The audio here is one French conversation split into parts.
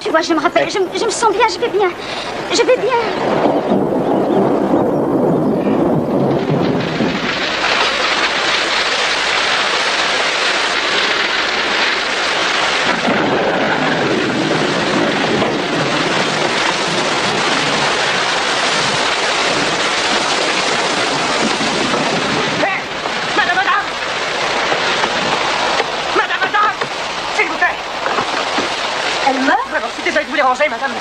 Tu vois, je me rappelle, je me sens bien, je vais bien. Je vais bien. Madame,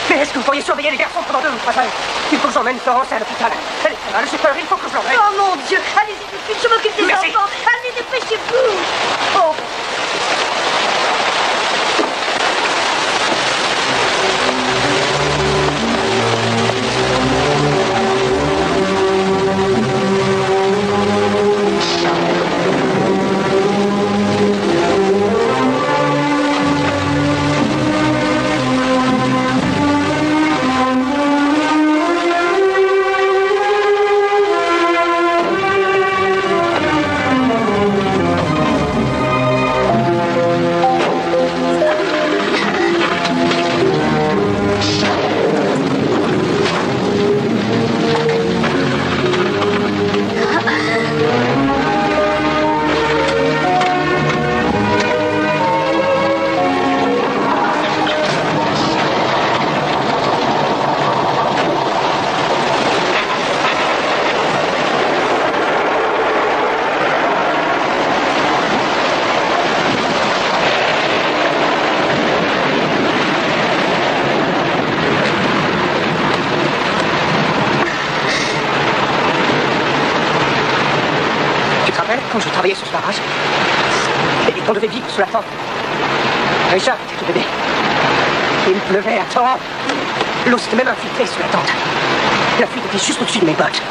mais est-ce que vous pourriez surveiller les garçons pendant 2 ou 3 heures? Il faut que j'emmène Florence à l'hôpital. Elle est très mal, j'ai peur, il faut que je l'emmène. Oh mon Dieu, allez-y tout de suite, je m'occupe des enfants. Allez, dépêchez-vous. Oh. Quand je travaillais sur ce barrage, et on devait vivre sous la tente. Richard était le bébé. Il pleuvait à torrent. L'eau s'était même infiltrée sous la tente. La fuite était juste au-dessus de mes bottes.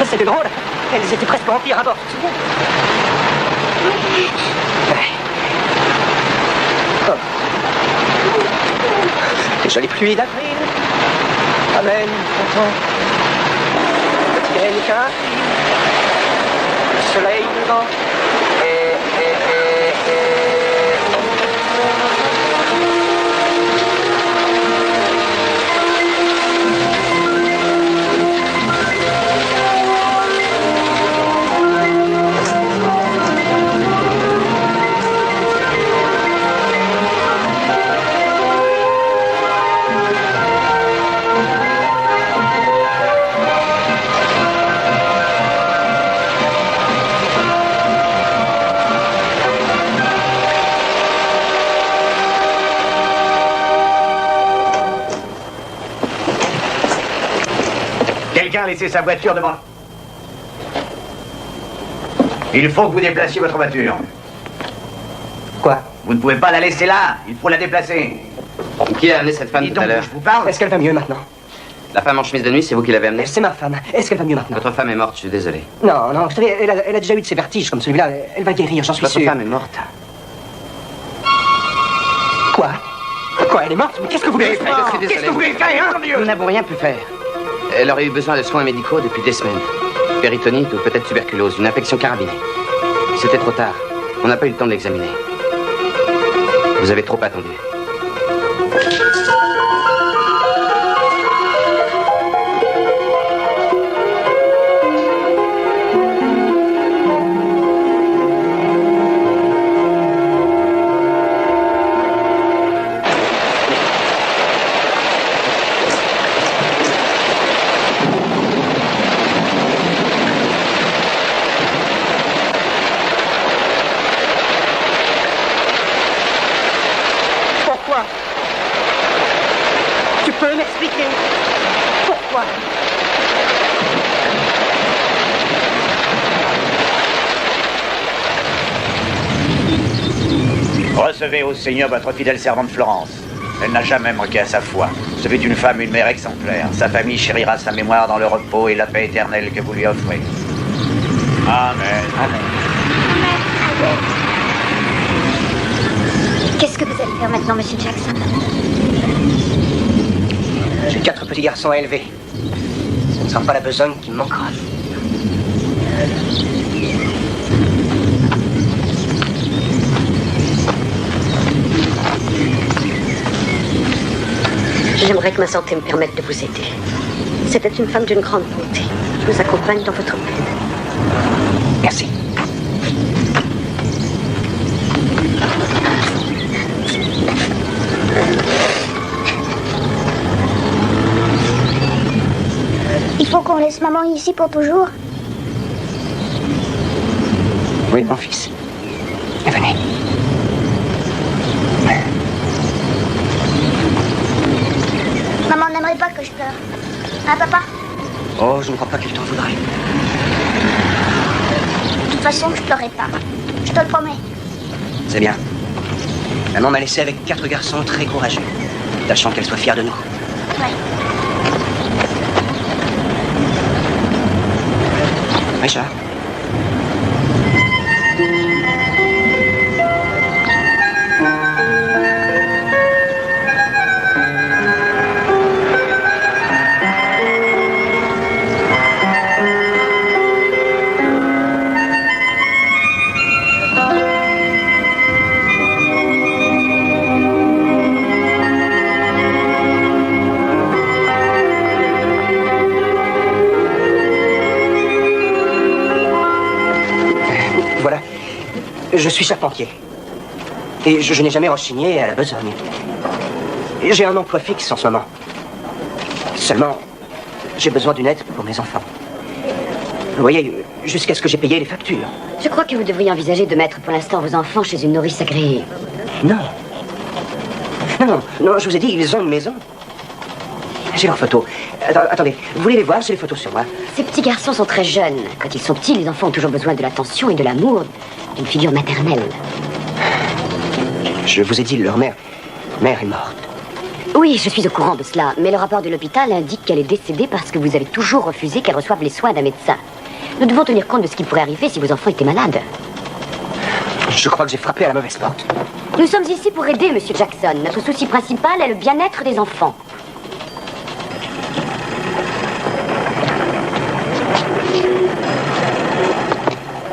C'était drôle. Elles étaient presque remplies à bord. Tu te souviens? Oh. Les jolies pluies d'avril. Amen, printemps. Ciel qu'un le soleil levant. Quelqu'un a laissé sa voiture devant. Il faut que vous déplaciez votre voiture. Quoi? Vous ne pouvez pas la laisser là, il faut la déplacer. Qui a amené cette femme tout à l'heure? Je vous parle. Est-ce qu'elle va mieux maintenant? La femme en chemise de nuit, c'est vous qui l'avez amenée? C'est ma femme. Est-ce qu'elle va mieux maintenant? Votre femme est morte, je suis désolé. Non, non, vous savez, elle a déjà eu de ces vertiges comme celui-là. Elle va guérir, j'en suis sûr. Votre femme est morte. Quoi? Quoi, elle est morte? Mais qu'est-ce que vous voulez faire? Qu'est-ce que vous voulez faire? Nous n'avons rien pu faire. Elle aurait eu besoin de soins médicaux depuis des semaines. Péritonite ou peut-être tuberculose, une infection carabinée. C'était trop tard. On n'a pas eu le temps de l'examiner. Vous avez trop attendu. Recevez au Seigneur votre fidèle servante Florence. Elle n'a jamais manqué à sa foi. Ce fut une femme, une mère exemplaire. Sa famille chérira sa mémoire dans le repos et la paix éternelle que vous lui offrez. Amen. Amen. Qu'est-ce que vous allez faire maintenant, Monsieur Jackson? J'ai 4 petits garçons à élever. Ce ne sera pas la besogne qui me manquera. J'aimerais que ma santé me permette de vous aider. C'était une femme d'une grande bonté. Je vous accompagne dans votre peine. Merci. Il faut qu'on laisse maman ici pour toujours. Oui, mon fils. Venez. Maman n'aimerait pas que je pleure. Hein, papa? Oh, je ne crois pas qu'il t'en voudrait. De toute façon, je pleurerai pas. Je te le promets. C'est bien. Maman m'a laissé avec 4 garçons très courageux, tâchant qu'elle soit fière de nous. Ouais. Richard. Voilà. Je suis charpentier. Et je n'ai jamais rechigné à la besogne. J'ai un emploi fixe en ce moment. Seulement, j'ai besoin d'une aide pour mes enfants. Vous voyez, jusqu'à ce que j'ai payé les factures. Je crois que vous devriez envisager de mettre pour l'instant vos enfants chez une nourrice agréée. Non. Non, je vous ai dit, ils ont une maison. J'ai leurs photos. Attendez, vous voulez les voir? J'ai les photos sur moi. Ces petits garçons sont très jeunes. Quand ils sont petits, les enfants ont toujours besoin de l'attention et de l'amour d'une figure maternelle. Je vous ai dit, leur mère est morte. Oui, je suis au courant de cela, mais le rapport de l'hôpital indique qu'elle est décédée parce que vous avez toujours refusé qu'elle reçoive les soins d'un médecin. Nous devons tenir compte de ce qui pourrait arriver si vos enfants étaient malades. Je crois que j'ai frappé à la mauvaise porte. Nous sommes ici pour aider, Monsieur Jackson. Notre souci principal est le bien-être des enfants.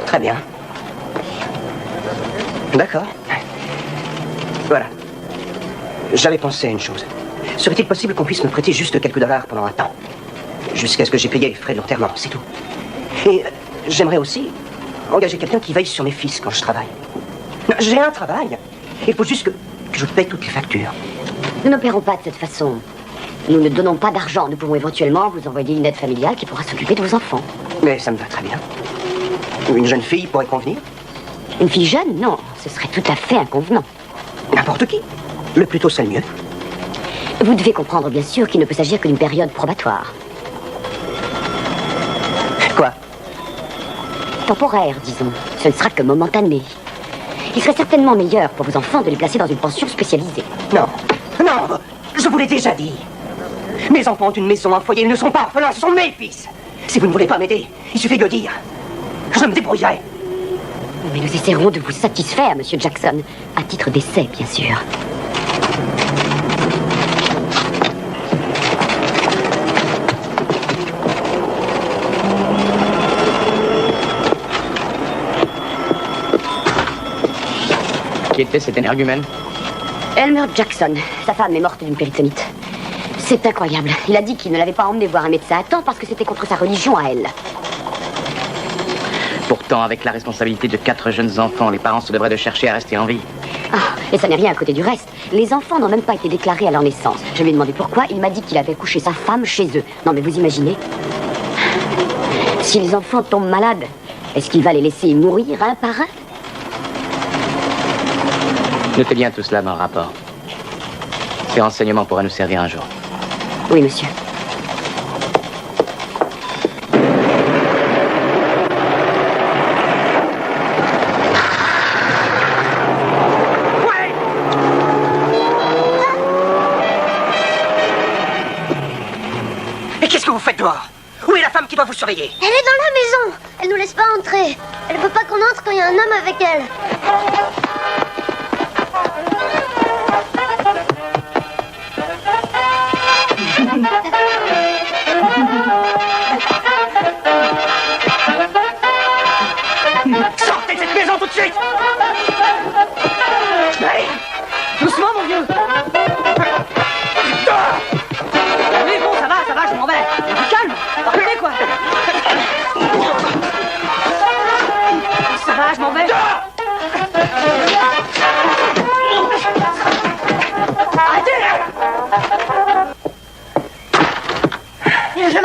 Très bien. D'accord. Voilà. J'avais pensé à une chose. Serait-il possible qu'on puisse me prêter juste quelques dollars pendant un temps? Jusqu'à ce que j'ai payé les frais de l'enterrement, c'est tout. Et j'aimerais aussi engager quelqu'un qui veille sur mes fils quand je travaille. J'ai un travail. Il faut juste que je paye toutes les factures. Nous n'opérons pas de cette façon. Nous ne donnons pas d'argent. Nous pouvons éventuellement vous envoyer une aide familiale qui pourra s'occuper de vos enfants. Mais ça me va très bien. Une jeune fille pourrait convenir? Une fille jeune? Non, ce serait tout à fait inconvenant. N'importe qui. Le plus tôt, c'est le mieux. Vous devez comprendre, bien sûr, qu'il ne peut s'agir que d'une période probatoire. Quoi? Temporaire, disons. Ce ne sera que momentané. Il serait certainement meilleur pour vos enfants de les placer dans une pension spécialisée. Non, je vous l'ai déjà dit. Mes enfants ont une maison, un foyer, ils ne sont pas orphelins, ce sont mes fils. Si vous ne voulez pas m'aider, il suffit de le dire. Je me débrouillerai. Mais nous essaierons de vous satisfaire, Monsieur Jackson. À titre d'essai, bien sûr. Qui était cet énergumène? Elmer Jackson. Sa femme est morte d'une péritonite. C'est incroyable. Il a dit qu'il ne l'avait pas emmené voir un médecin à temps parce que c'était contre sa religion à elle. Pourtant, avec la responsabilité de 4 jeunes enfants, les parents se devraient de chercher à rester en vie. Ah, et ça n'est rien à côté du reste. Les enfants n'ont même pas été déclarés à leur naissance. Je lui ai demandé pourquoi. Il m'a dit qu'il avait couché sa femme chez eux. Non, mais vous imaginez? Si les enfants tombent malades, est-ce qu'il va les laisser mourir un par un? Notez bien tout cela dans le rapport. Ces renseignements pourraient nous servir un jour. Oui, monsieur. Et qu'est-ce que vous faites dehors? Où est la femme qui doit vous surveiller? Elle est dans la maison. Elle nous laisse pas entrer. Elle ne veut pas qu'on entre quand il y a un homme avec elle. Sortez de cette maison tout de suite! Allez, doucement, mon vieux! Ah!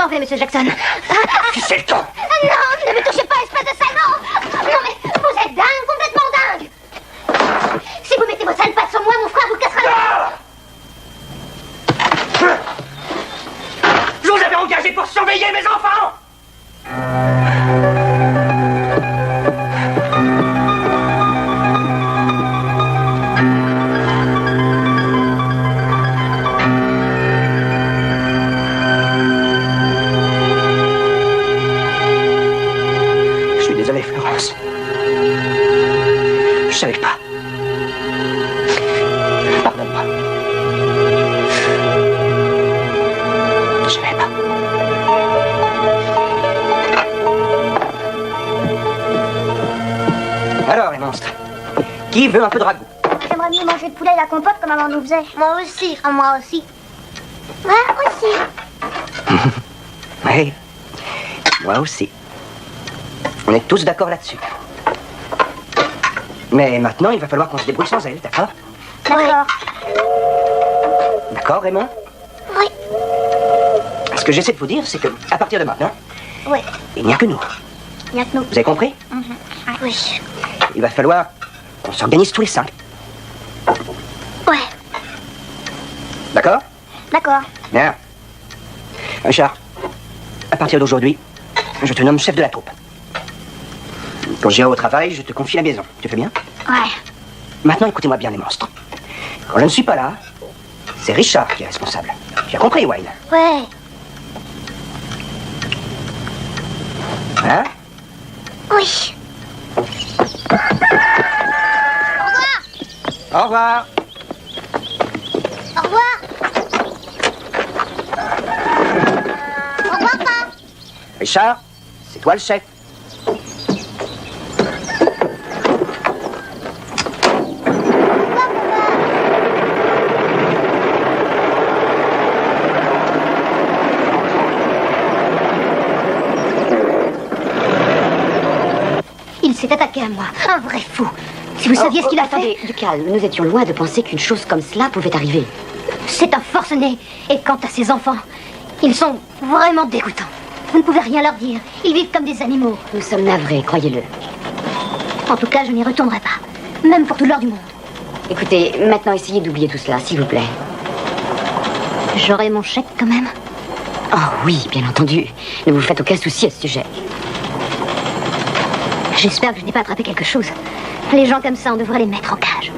m'en vais, monsieur Jackson. C'est le temps. Non, ne me touchez pas, espèce de salaud. Non, mais vous êtes dingue, complètement dingue. Si vous mettez vos sales pattes sur moi, mon frère vous cassera la... Je vous avais engagé pour surveiller mes enfants. Je suis désolé, Florence. Je savais pas. Pardonne-moi. Je savais pas. Alors, les monstres, qui veut un peu de ragoût? J'aimerais mieux manger de poulet et la compote comme maman nous faisait. Moi aussi. Ah, moi aussi. Moi aussi. Oui, moi aussi. On est tous d'accord là-dessus. Mais maintenant, il va falloir qu'on se débrouille sans elle, d'accord? D'accord. D'accord, Raymond? Oui. Ce que j'essaie de vous dire, c'est que, à partir de maintenant, Oui. il n'y a que nous. Il n'y a que nous. Vous avez compris? Oui. Il va falloir qu'on s'organise tous les 5. Ouais. D'accord? D'accord. Bien. Richard, à partir d'aujourd'hui, je te nomme chef de la troupe. Quand j'irai au travail, je te confie la maison. Tu fais bien? Ouais. Maintenant, écoutez-moi bien, les monstres. Quand je ne suis pas là, c'est Richard qui est responsable. Tu as compris, Wayne? Ouais. Hein? Oui. Au revoir. Au revoir. Au revoir, papa. Richard, c'est toi le chef. Il s'est attaqué à moi. Un vrai fou. Si vous saviez ce qu'il a Attendez, fait... du calme. Nous étions loin de penser qu'une chose comme cela pouvait arriver. C'est un forcené. Et quant à ses enfants, ils sont vraiment dégoûtants. Vous ne pouvez rien leur dire. Ils vivent comme des animaux. Nous sommes navrés, croyez-le. En tout cas, je n'y retournerai pas. Même pour tout l'or du monde. Écoutez, maintenant essayez d'oublier tout cela, s'il vous plaît. J'aurai mon chèque quand même. Oh oui, bien entendu. Ne vous faites aucun souci à ce sujet. J'espère que je n'ai pas attrapé quelque chose. Les gens comme ça, on devrait les mettre en cage.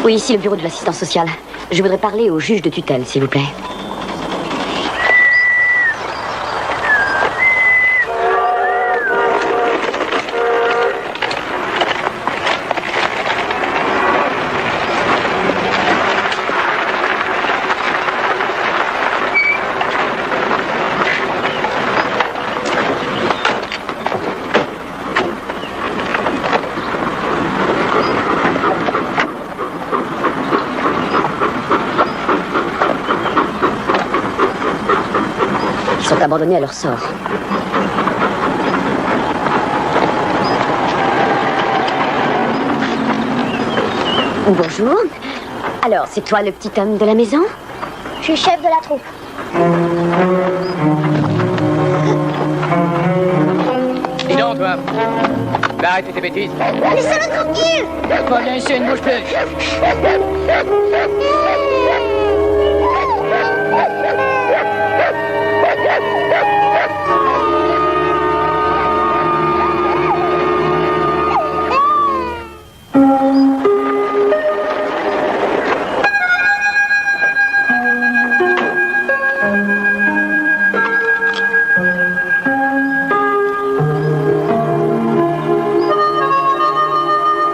Oui, ici le bureau de l'assistance sociale. Je voudrais parler au juge de tutelle, s'il vous plaît. Ils sont abandonnés à leur sort. Bonjour. Alors, c'est toi le petit homme de la maison? Je suis chef de la troupe. Dis donc, toi. Va arrêter tes bêtises. Laissez-le tranquille. Toi, viens ici, ne bouge plus.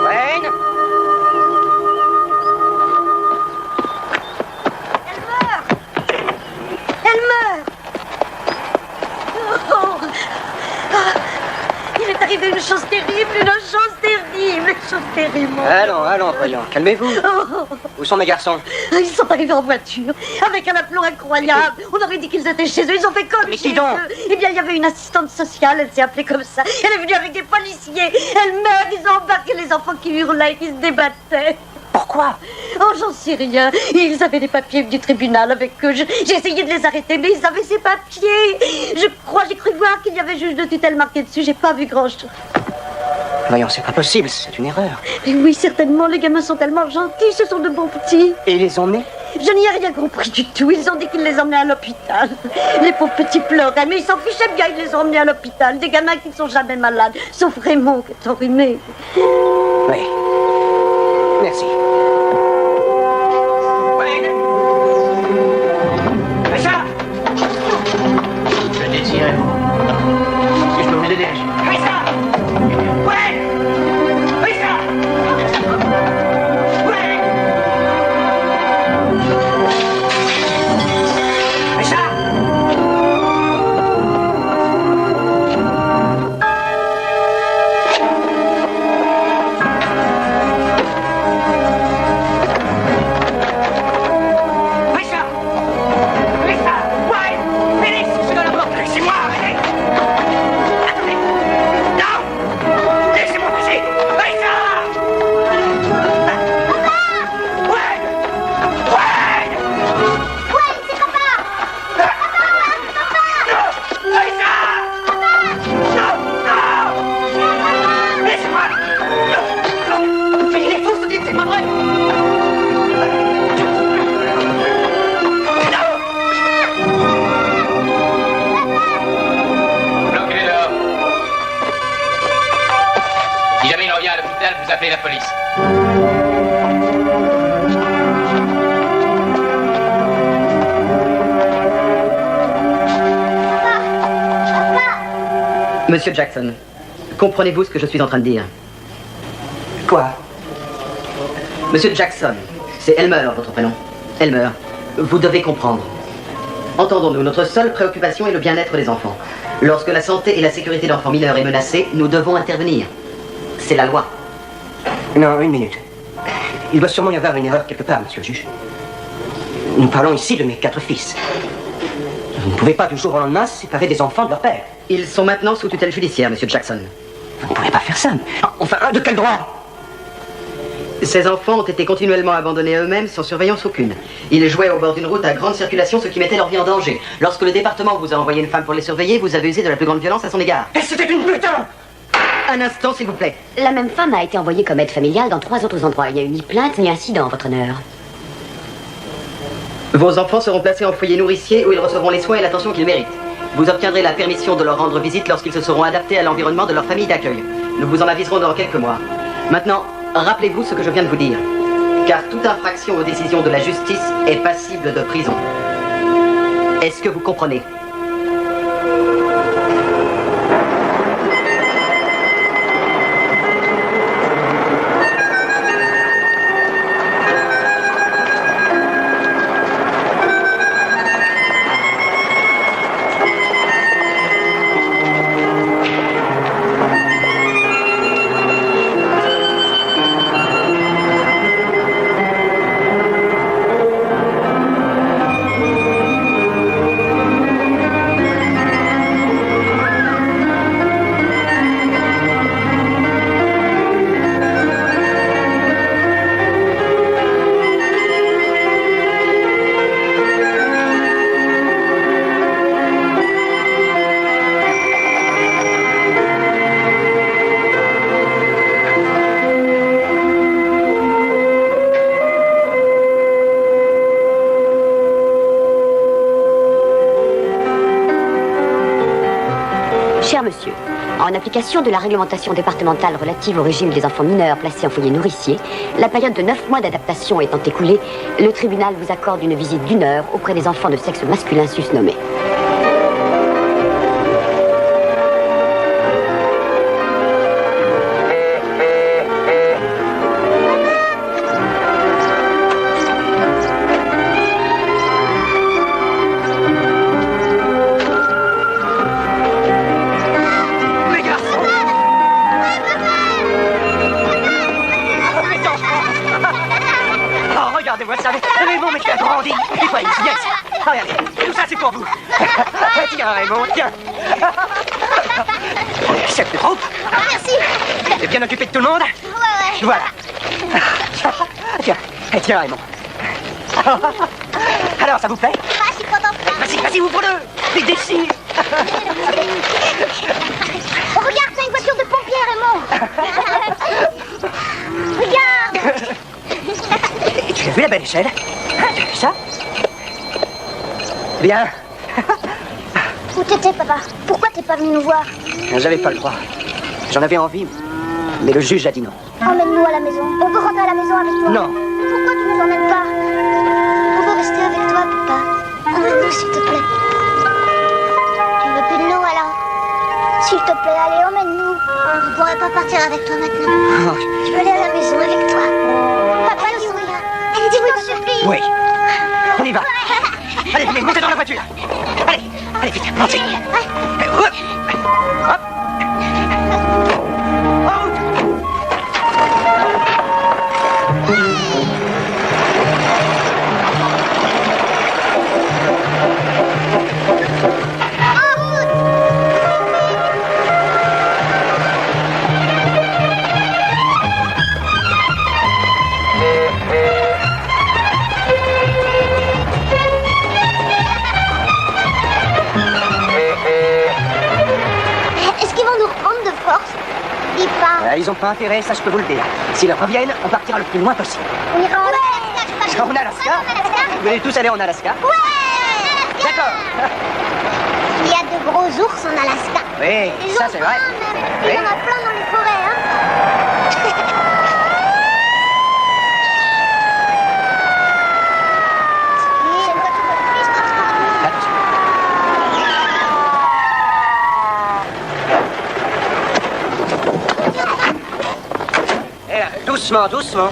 Wayne? Elle meurt. Oh. allons, voyons, calmez-vous. Où sont mes garçons? Ils sont arrivés en voiture, avec un aplomb incroyable. On aurait dit qu'ils étaient chez eux, ils ont fait comme Mais chez qui donc? eux. Eh bien, il y avait une assistante sociale, elle s'est appelée comme ça. Elle est venue avec des policiers. Elle-même, ils ont embarqué les enfants qui hurlaient, qui se débattaient. Pourquoi? Oh, j'en sais rien. Ils avaient des papiers du tribunal avec eux. J'ai essayé de les arrêter, mais ils avaient ces papiers. J'ai cru voir qu'il y avait juge de tutelle marqué dessus. J'ai pas vu grand-chose. Voyons, c'est pas possible, c'est une erreur. Mais oui, certainement, les gamins sont tellement gentils, ce sont de bons petits. Et ils les ont nés? Je n'y ai rien compris du tout. Ils ont dit qu'ils les emmenaient à l'hôpital. Les pauvres petits pleuraient, mais ils s'en fichaient bien. Ils les ont emmenés à l'hôpital. Des gamins qui ne sont jamais malades, sauf Raymond qui est enrhumé. Oui. Merci. Richard! Je désirais si je peux vous aider. Richard! Ouais! Richard! Ouais! Richard! Richard! Richard! Ouais! Félix! Je suis dans la porte! Laissez-moi! Arrêtez! Attendez! Non! Laissez-moi passer! Richard! Ouais! Ouais! Ouais, c'est papa! Non! Richard! Non! Non! Laissez-moi! Non! Mais il est fou, ce type, c'est pas vrai! Bloquez-les dehors. Si jamais il revient à l'hôpital, vous appelez la police. Monsieur Jackson, comprenez-vous ce que je suis en train de dire? Quoi? Monsieur Jackson, c'est Elmer, votre prénom. Elmer, vous devez comprendre. Entendons-nous, notre seule préoccupation est le bien-être des enfants. Lorsque la santé et la sécurité d'enfants mineurs est menacée, nous devons intervenir. C'est la loi. Non, une minute. Il doit sûrement y avoir une erreur quelque part, monsieur le juge. Nous parlons ici de mes 4 fils. Vous ne pouvez pas du jour au lendemain séparer des enfants de leur père. Ils sont maintenant sous tutelle judiciaire, monsieur Jackson. Vous ne pouvez pas faire ça. Enfin, de quel droit? Ces enfants ont été continuellement abandonnés à eux-mêmes sans surveillance aucune. Ils jouaient au bord d'une route à grande circulation, ce qui mettait leur vie en danger. Lorsque le département vous a envoyé une femme pour les surveiller, vous avez usé de la plus grande violence à son égard. Et c'était une putain! Un instant, s'il vous plaît. La même femme a été envoyée comme aide familiale dans 3 autres endroits. Il n'y a eu ni plainte ni incident, votre honneur. Vos enfants seront placés en foyer nourricier où ils recevront les soins et l'attention qu'ils méritent. Vous obtiendrez la permission de leur rendre visite lorsqu'ils se seront adaptés à l'environnement de leur famille d'accueil. Nous vous en aviserons dans quelques mois. Maintenant, rappelez-vous ce que je viens de vous dire. Car toute infraction aux décisions de la justice est passible de prison. Est-ce que vous comprenez ? Cher monsieur, en application de la réglementation départementale relative au régime des enfants mineurs placés en foyer nourricier, la période de 9 mois d'adaptation étant écoulée, le tribunal vous accorde une visite d'1 heure auprès des enfants de sexe masculin susnommés. Les garçons! Regardez-moi ça. Raymond, mais tu as grandi. Et toi, Alice, viens ici. Regardez, tout ça, c'est pour vous. Tiens, Raymond, tiens. Chef de troupe. Merci. T'es bien occupé de tout le monde? Ouais. Voilà. Tiens, Raymond. Alors, ça vous plaît? Je suis contente. Vas-y, ouvre-le. Les déchire. Regarde, c'est une voiture de pompier, Raymond. Regarde. Tu as vu la belle échelle? Tu as vu ça? Bien. Où t'étais, papa? Pourquoi t'es pas venu nous voir? J'avais pas le droit. J'en avais envie, mais le juge a dit non. Emmène-nous à la maison. On veut rentrer à la maison avec toi. Non. Pourquoi tu nous emmènes pas? On veut rester avec toi, papa. Emmène-nous, s'il te plaît. Tu veux plus de nous, alors? S'il te plaît, allez, emmène-nous. On pourrait pas partir avec toi maintenant. Oh. Tu veux aller à la maison avec toi? Papa dit oui. Elle dit oui, t'en supplie. Oui. On y va. Allez, montez dans la voiture. Allez, vite, montez. Hop. Hop. En route. Est-ce qu'ils vont nous reprendre de force? Dis pas. Ils ont pas intérêt, ça je peux vous le dire. S'ils reviennent, on partira le plus loin possible. On ira en Alaska. En Alaska? Vous allez tous aller en Alaska? Ouais. D'accord. Il y a de gros ours en Alaska. Oui, Des ça ours c'est vrai. bruns, même. Oui. Il y en a plein dans les forêts, hein. C'est une voiture de police transportée. Attention. Doucement.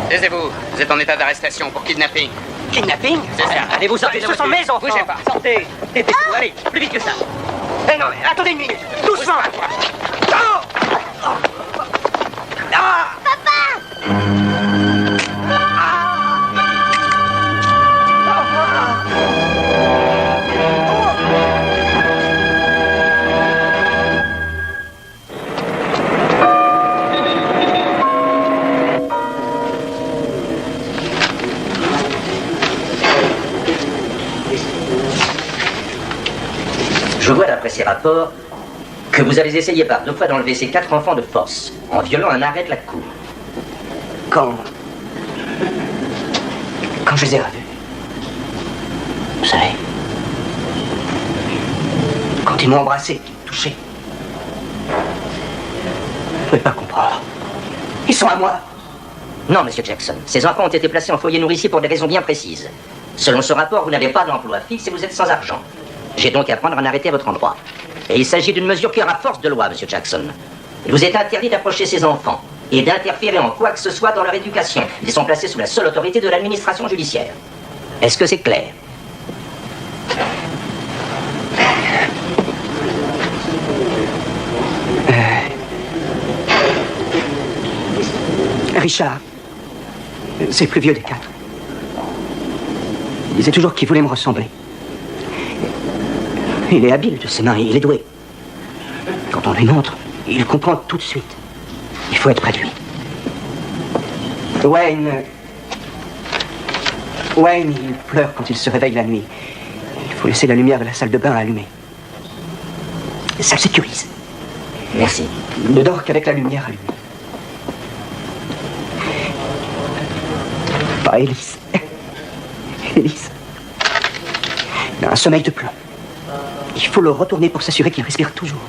Taisez-vous. Vous êtes en état d'arrestation pour kidnapping. Kidnapping? C'est ça. Allez vous sortir, ce sont mes enfants. Bougez pas. Sortez. Dépêchez-vous, allez, plus vite que ça. Eh non, mais attendez une minute. Doucement. Oh. Ah. Je vois d'après ces rapports que vous avez essayé par 2 fois d'enlever ces 4 enfants de force en violant un arrêt de la cour. Quand je les ai revus, vous savez, quand ils m'ont embrassé, qu'ils m'ont touché, vous pouvez pas comprendre. Ils sont à moi. Non, monsieur Jackson, ces enfants ont été placés en foyer nourricier pour des raisons bien précises. Selon ce rapport, vous n'avez pas d'emploi fixe et vous êtes sans argent. J'ai donc à prendre un arrêté à votre endroit. Et il s'agit d'une mesure qui aura force de loi, monsieur Jackson. Il vous est interdit d'approcher ces enfants et d'interférer en quoi que ce soit dans leur éducation. Ils sont placés sous la seule autorité de l'administration judiciaire. Est-ce que c'est clair? Richard, c'est le plus vieux des 4. Il disait toujours qu'il voulait me ressembler. Il est habile de ses mains, il est doué. Quand on lui montre, il comprend tout de suite. Il faut être près de lui. Wayne, il pleure quand il se réveille la nuit. Il faut laisser la lumière de la salle de bain allumée. Ça le sécurise. Merci. Il ne dort qu'avec la lumière allumée. Pas Élise. Élise. Il a un sommeil de plomb. Il faut le retourner pour s'assurer qu'il respire toujours.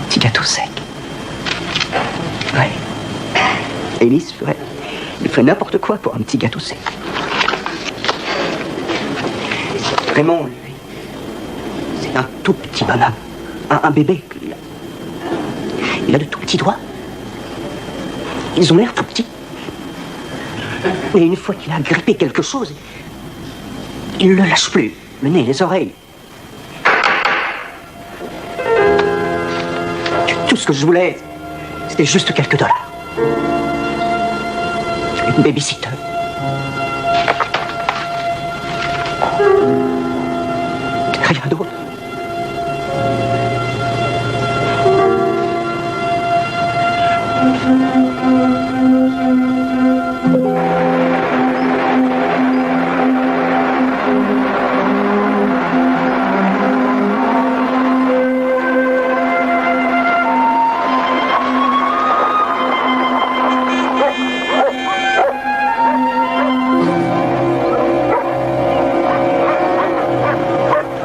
Petit gâteau sec. Ouais. Élise il ferait n'importe quoi pour un petit gâteau sec. Raymond, lui, c'est un tout petit bonhomme. Un bébé. Il a de tout petits doigts. Ils ont l'air tout petits. Mais une fois qu'il a grippé quelque chose, il ne le lâche plus. Le nez, les oreilles. Tout ce que je voulais, c'était juste quelques dollars. Babysitter. Rien d'autre.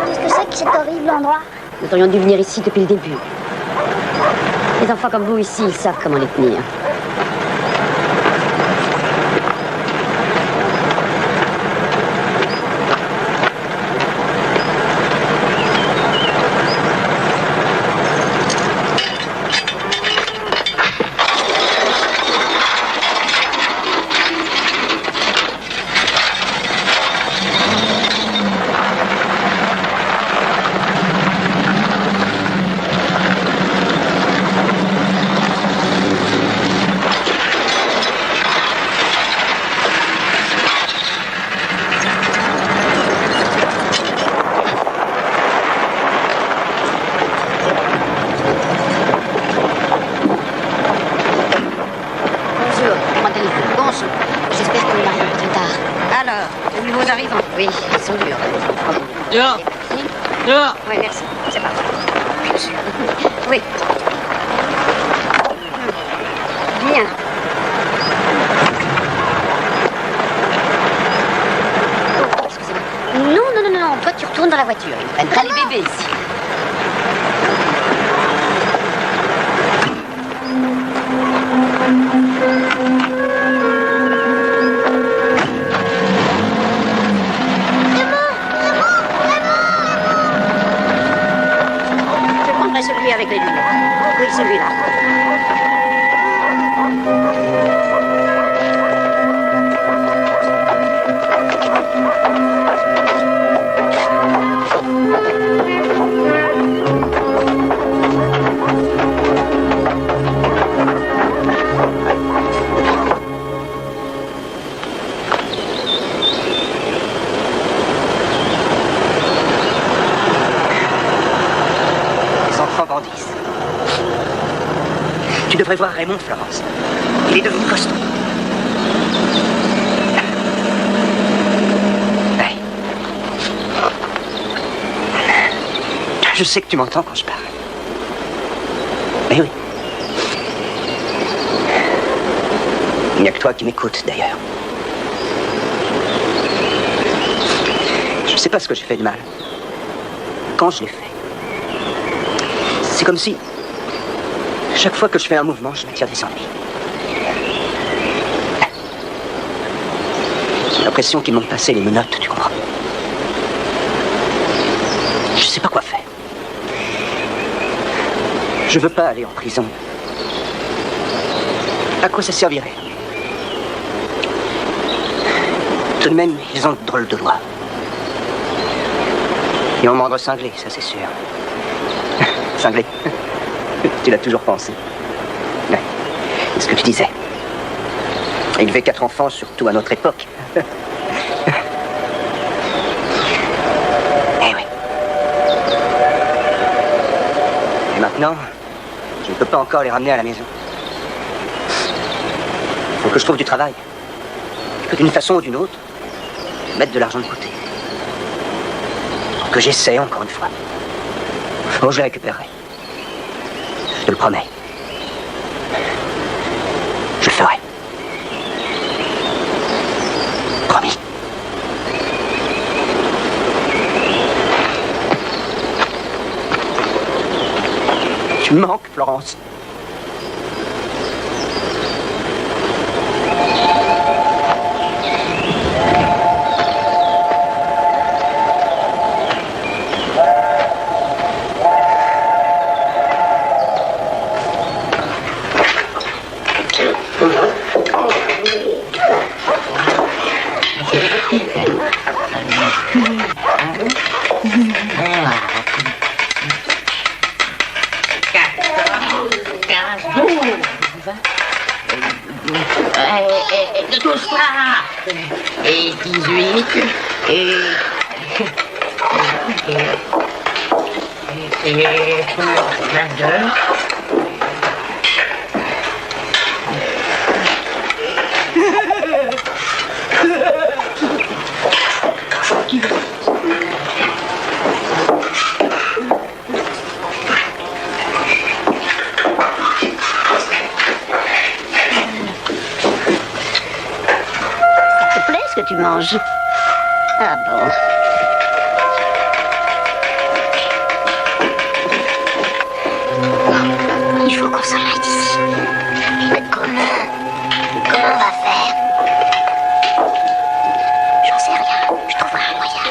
Qu'est-ce que c'est que cet horrible endroit? Nous aurions dû venir ici depuis le début. Les enfants comme vous ici, ils savent comment les tenir. Bonjour, comment allez-vous? Bonjour. J'espère que nous n'arrivons pas trop tard. Alors, les nouveaux arrivants? Oui, ils sont durs. Dehors. Dehors. Oui, merci. C'est parfait. Oui. Bien. Oh, excusez-moi. Non, non, non, non. Toi, tu retournes dans la voiture. Ils prennent pas les bébés ici. Je prendrai celui avec les lunettes. Oui, celui-là. Les enfants grandissent. Tu devrais voir Raymond, Florence. Il est devenu costaud. Hey. Je sais que tu m'entends quand je parle. Mais oui. Il n'y a que toi qui m'écoutes, d'ailleurs. Je ne sais pas ce que j'ai fait de mal. Quand je l'ai fait. C'est comme si, chaque fois que je fais un mouvement, je m'attire des ennuis. J'ai l'impression qu'ils m'ont passé les menottes, tu comprends? Je sais pas quoi faire. Je veux pas aller en prison. À quoi ça servirait? Tout de même, ils ont de drôles de lois. Ils vont me rendre cinglé, ça c'est sûr. Cinglé. Tu l'as toujours pensé. Ouais. C'est ce que tu disais. Élever 4 enfants, surtout à notre époque. Eh oui. Et maintenant, je ne peux pas encore les ramener à la maison. Il faut que je trouve du travail. Que d'une façon ou d'une autre, mettre de l'argent de côté. Pour que j'essaie encore une fois. Bon, je les récupérerai. Je te le promets. Je le ferai. Promis. Tu me manques, Florence. Touche pas. Et 18. Et 22. Que tu manges. Ah bon. Il faut qu'on s'en aille d'ici. Mais comment on va faire? J'en sais rien. Je trouverai un moyen.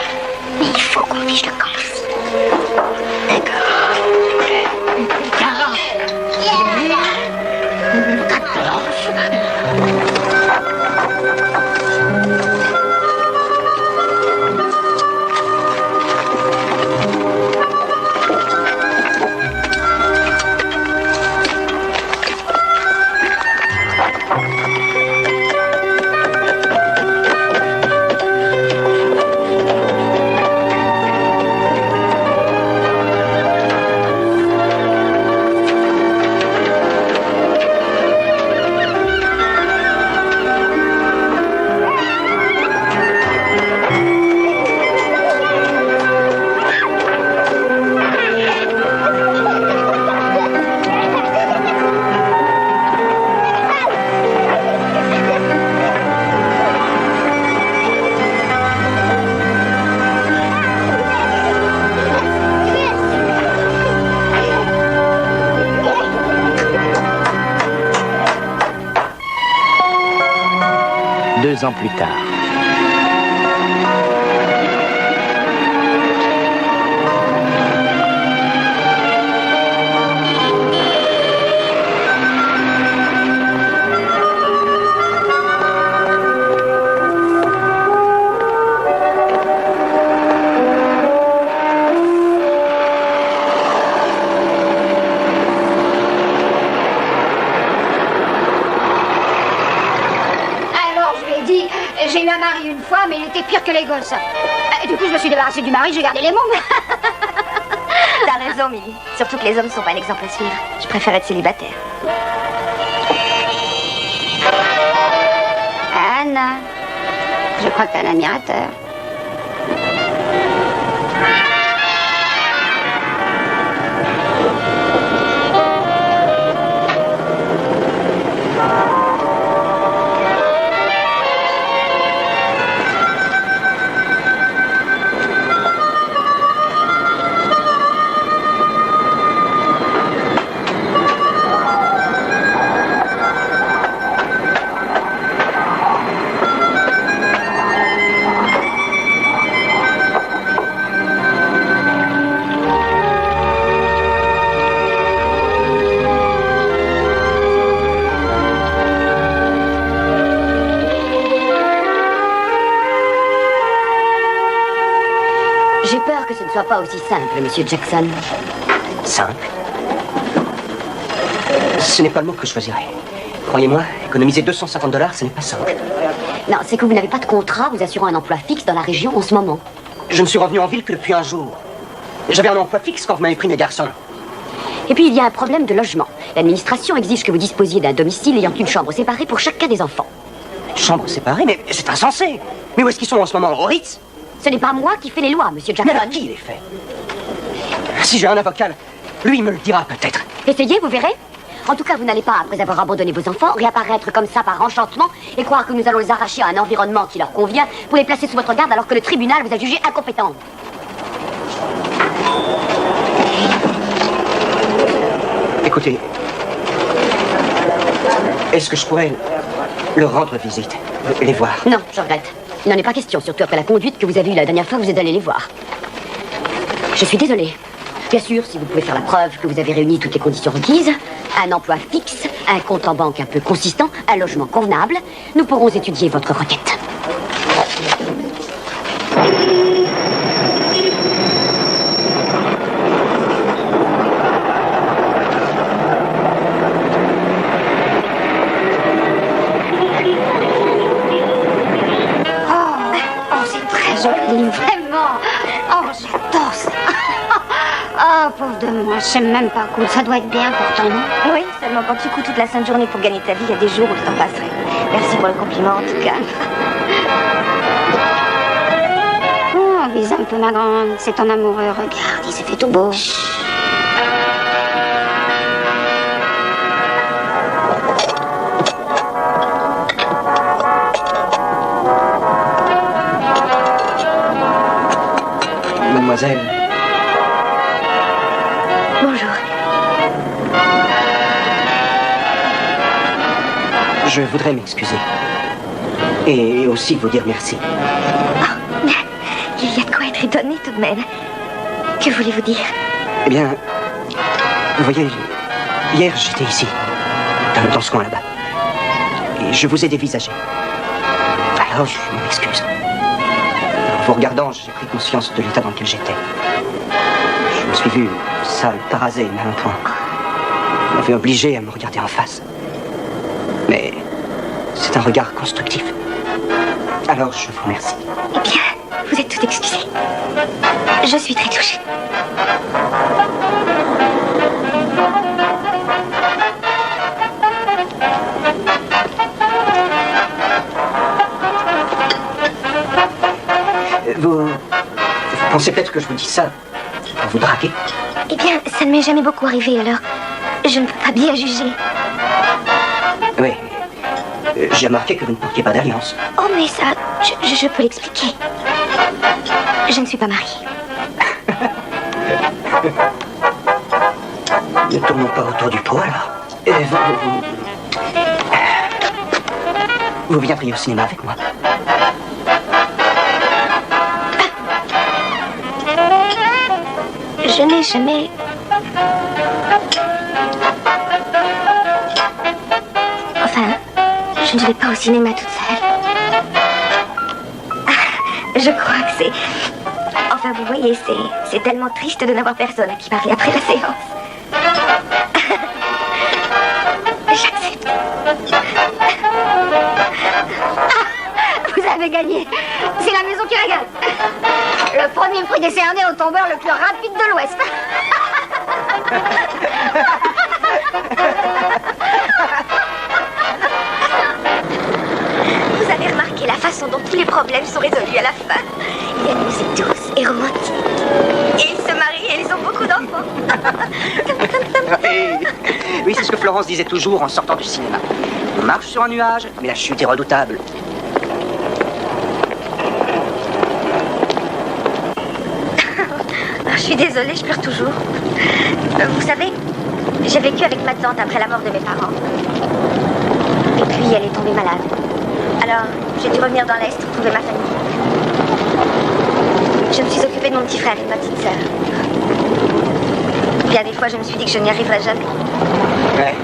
Mais il faut qu'on fiche le camp ici. D'accord. 40. 14. Deux ans plus tard. J'ai eu un mari une fois, mais il était pire que les gosses. Du coup, je me suis débarrassée du mari, j'ai gardé les mômes. T'as raison, Milly. Surtout que les hommes sont pas l'exemple à suivre. Je préfère être célibataire. Anna, je crois que t'es un admirateur. J'ai peur que ce ne soit pas aussi simple, Monsieur Jackson. Simple? Ce n'est pas le mot que je choisirais. Croyez-moi, économiser $250, ce n'est pas simple. Non, c'est que vous n'avez pas de contrat vous assurant un emploi fixe dans la région en ce moment. Je ne suis revenu en ville que depuis un jour. J'avais un emploi fixe quand vous m'avez pris mes garçons. Et puis il y a un problème de logement. L'administration exige que vous disposiez d'un domicile ayant une chambre séparée pour chacun des enfants. Chambre séparée? Mais c'est insensé. Mais où est-ce qu'ils sont en ce moment? Au Ritz? Ce n'est pas moi qui fais les lois, Monsieur Jackson. Mais alors qui les fait? Si j'ai un avocat, lui il me le dira peut-être. Essayez, vous verrez. En tout cas, vous n'allez pas, après avoir abandonné vos enfants, réapparaître comme ça par enchantement et croire que nous allons les arracher à un environnement qui leur convient pour les placer sous votre garde alors que le tribunal vous a jugé incompétents. Écoutez, est-ce que je pourrais leur rendre visite, les voir? Non, je regrette. Il n'en est pas question, surtout après la conduite que vous avez eue la dernière fois où vous êtes allé les voir. Je suis désolée. Bien sûr, si vous pouvez faire la preuve que vous avez réuni toutes les conditions requises, un emploi fixe, un compte en banque un peu consistant, un logement convenable, nous pourrons étudier votre requête. de moi, je sais même pas coudre. Ça doit être bien pourtant, non? Oui, seulement quand tu couds toute la sainte journée pour gagner ta vie, il y a des jours où tu t'en passerais. Merci pour le compliment, en tout cas. Oh, vise un peu ma grande. C'est ton amoureux. Regarde, il s'est fait tout beau. Mademoiselle. Bonjour. Je voudrais m'excuser. Et aussi vous dire merci. Oh, il y a de quoi être étonné tout de même. Que voulez-vous dire? Eh bien, vous voyez, hier j'étais ici, dans ce coin là-bas. Et je vous ai dévisagé. Alors je m'excuse. En vous regardant, j'ai pris conscience de l'état dans lequel j'étais. Je me suis vu sale, parasé, mal en point. Vous m'avez obligé à me regarder en face. Mais c'est un regard constructif. Alors je vous remercie. Eh bien, vous êtes tout excusé. Je suis très touchée. Vous pensez peut-être que je vous dis ça pour vous draguer? Eh bien, ça ne m'est jamais beaucoup arrivé, alors je ne peux pas bien juger. Oui. J'ai remarqué que vous ne portiez pas d'alliance. Oh, mais ça, je peux l'expliquer. Je ne suis pas mariée. Ne tournons pas autour du pot, alors. Vous viendriez au cinéma avec moi? Je n'ai jamais... Enfin, je ne vais pas au cinéma toute seule. Je crois que c'est... Enfin, vous voyez, c'est tellement triste de n'avoir personne à qui parler après la séance. J'accepte. Vous avez gagné. C'est la maison qui régale. Le premier prix décerné au tombeur le plus rapide de l'Ouest. Vous avez remarqué la façon dont tous les problèmes sont résolus à la fin. Il y a une musique douce et romantique. Et ils se marient et ils ont beaucoup d'enfants. Oui, c'est ce que Florence disait toujours en sortant du cinéma. On marche sur un nuage, mais la chute est redoutable. Je suis désolée, je pleure toujours. Vous savez, j'ai vécu avec ma tante après la mort de mes parents. Et puis elle est tombée malade. Alors, j'ai dû revenir dans l'Est retrouver ma famille. Je me suis occupée de mon petit frère et de ma petite sœur. Bien des fois, je me suis dit que je n'y arriverais jamais. Ouais.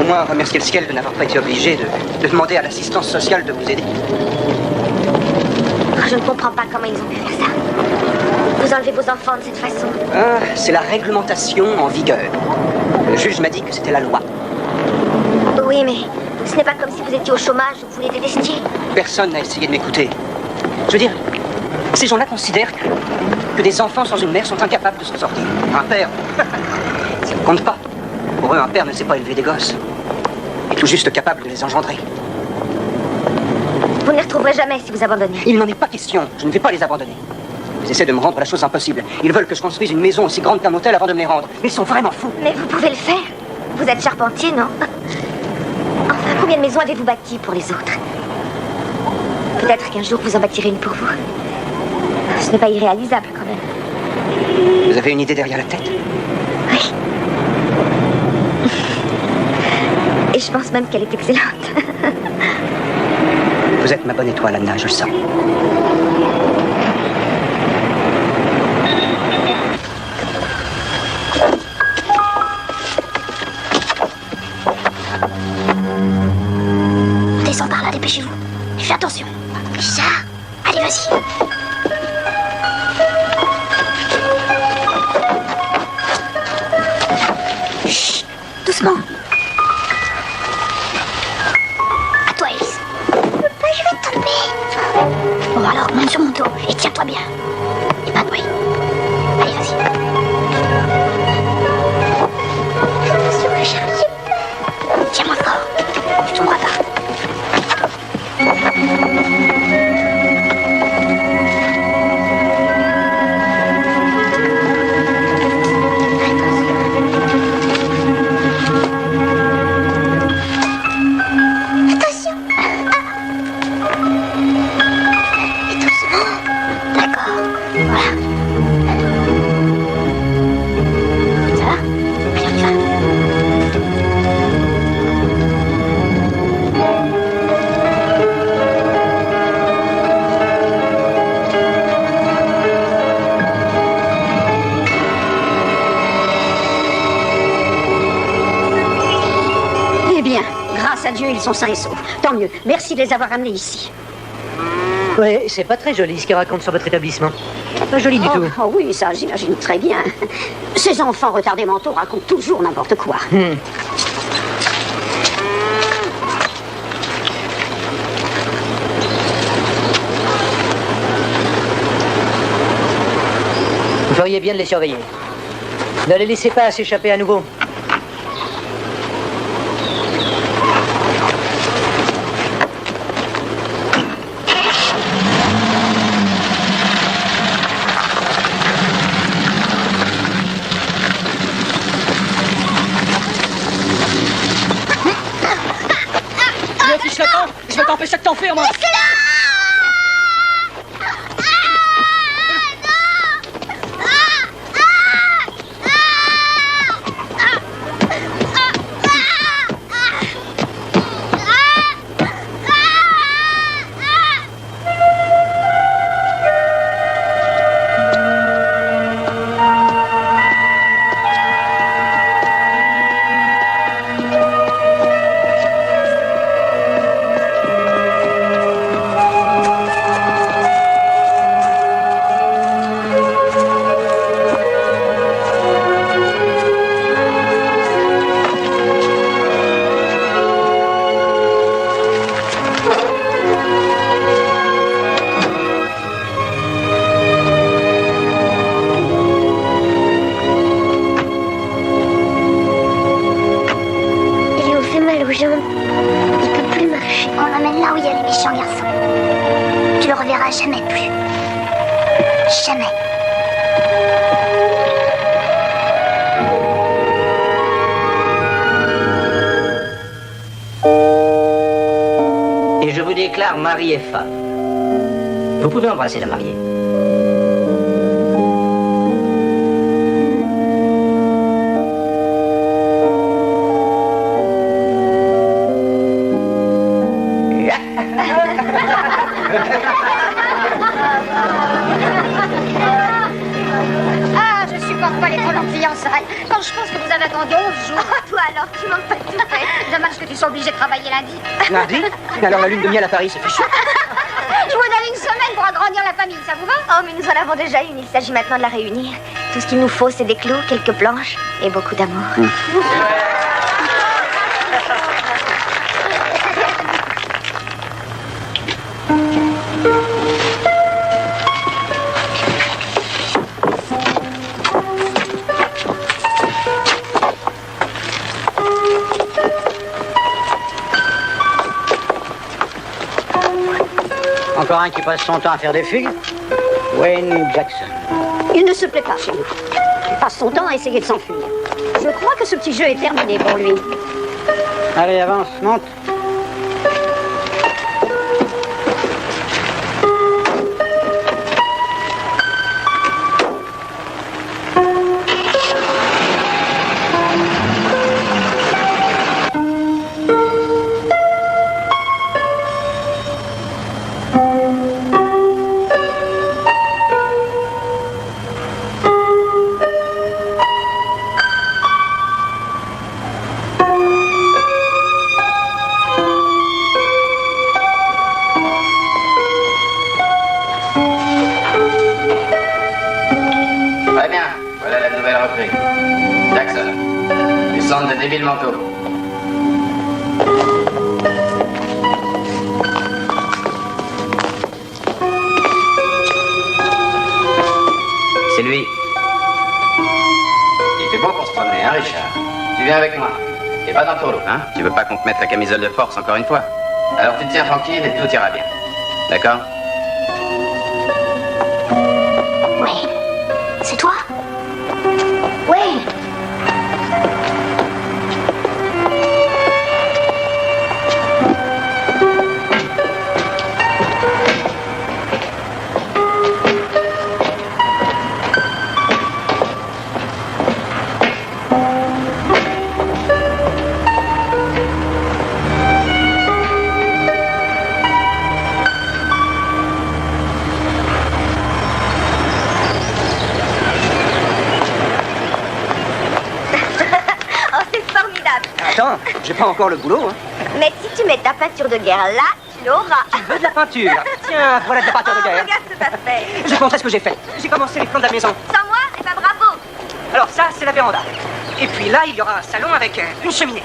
Au moins, remercier le ciel de n'avoir pas été obligé de demander à l'assistance sociale de vous aider. Je ne comprends pas comment ils ont pu faire ça. Vous enlevez vos enfants de cette façon. Ah, c'est la réglementation en vigueur. Le juge m'a dit que c'était la loi. Oui, mais ce n'est pas comme si vous étiez au chômage ou vous les détestiez. Personne n'a essayé de m'écouter. Je veux dire, ces gens-là considèrent que des enfants sans une mère sont incapables de s'en sortir. Un père, ça ne compte pas. Pour eux, un père ne sait pas élever des gosses. Il est tout juste capable de les engendrer. Vous ne les retrouverez jamais si vous abandonnez. Il n'en est pas question. Je ne vais pas les abandonner. Ils essaient de me rendre la chose impossible. Ils veulent que je construise une maison aussi grande qu'un hôtel avant de me les rendre. Mais ils sont vraiment fous. Mais vous pouvez le faire. Vous êtes charpentier, non? Enfin, combien de maisons avez-vous bâties pour les autres? Peut-être qu'un jour vous en bâtirez une pour vous. Ce n'est pas irréalisable quand même. Vous avez une idée derrière la tête? Oui. Et je pense même qu'elle est excellente. Vous êtes ma bonne étoile, Anna, je le sens. Descends par là, dépêchez-vous. Et fais attention. Ça. Allez, vas-y. Chut, doucement. À toi, Alice. Je vais tomber. Bon, alors, monte sur mon dos et tiens-toi bien. Et pas de bruit. Allez, vas-y. Dieu, ils sont sains et saufs. Tant mieux. Merci de les avoir amenés ici. Oui, c'est pas très joli ce qu'ils racontent sur votre établissement. Pas joli du tout. Oh oui, ça, j'imagine très bien. Ces enfants retardés mentaux racontent toujours n'importe quoi. Vous feriez bien de les surveiller. Ne les laissez pas s'échapper à nouveau. Je vais t'empêcher de t'enfuir, moi. Jamais plus. Jamais. Et je vous déclare mari et femme. Vous pouvez embrasser la mariée. Ah, je supporte pas les trop longues fiançailles. Quand je pense que vous avez attendu 11 jours. Oh, toi alors, tu manques pas de tout fait. Dommage que tu sois obligé de travailler lundi. Lundi? Mais alors la lune de miel à Paris, c'est fait chaud. Je vous donne une semaine pour agrandir la famille, ça vous va? Oh, mais nous en avons déjà une, il s'agit maintenant de la réunir. Tout ce qu'il nous faut, c'est des clous, quelques planches et beaucoup d'amour. Encore un qui passe son temps à faire des fugues. Wayne Jackson. Il ne se plaît pas chez nous. Il passe son temps à essayer de s'enfuir. Je crois que ce petit jeu est terminé pour lui. Allez, avance, monte. Très bien, voilà la nouvelle recrue. Jackson, du centre de débiles mentaux. C'est lui. Il fait beau pour se promener, hein, Richard? Tu viens avec moi. Et pas dans le taureau, hein? Tu veux pas qu'on te mette la camisole de force encore une fois? Alors tu te tiens tranquille et tout ira bien. D'accord? Oui. C'est toi? Oui. Attends, j'ai pas encore le boulot, hein. Mais si tu mets ta peinture de guerre là, tu l'auras. Tu veux de la peinture? Tiens, voilà de la peinture de guerre. Regarde ce que ça fait. Je vais te montrer ce que j'ai fait. J'ai commencé les plans de la maison. Sans moi, eh ben bravo. Alors ça, c'est la véranda. Et puis là, il y aura un salon avec une cheminée.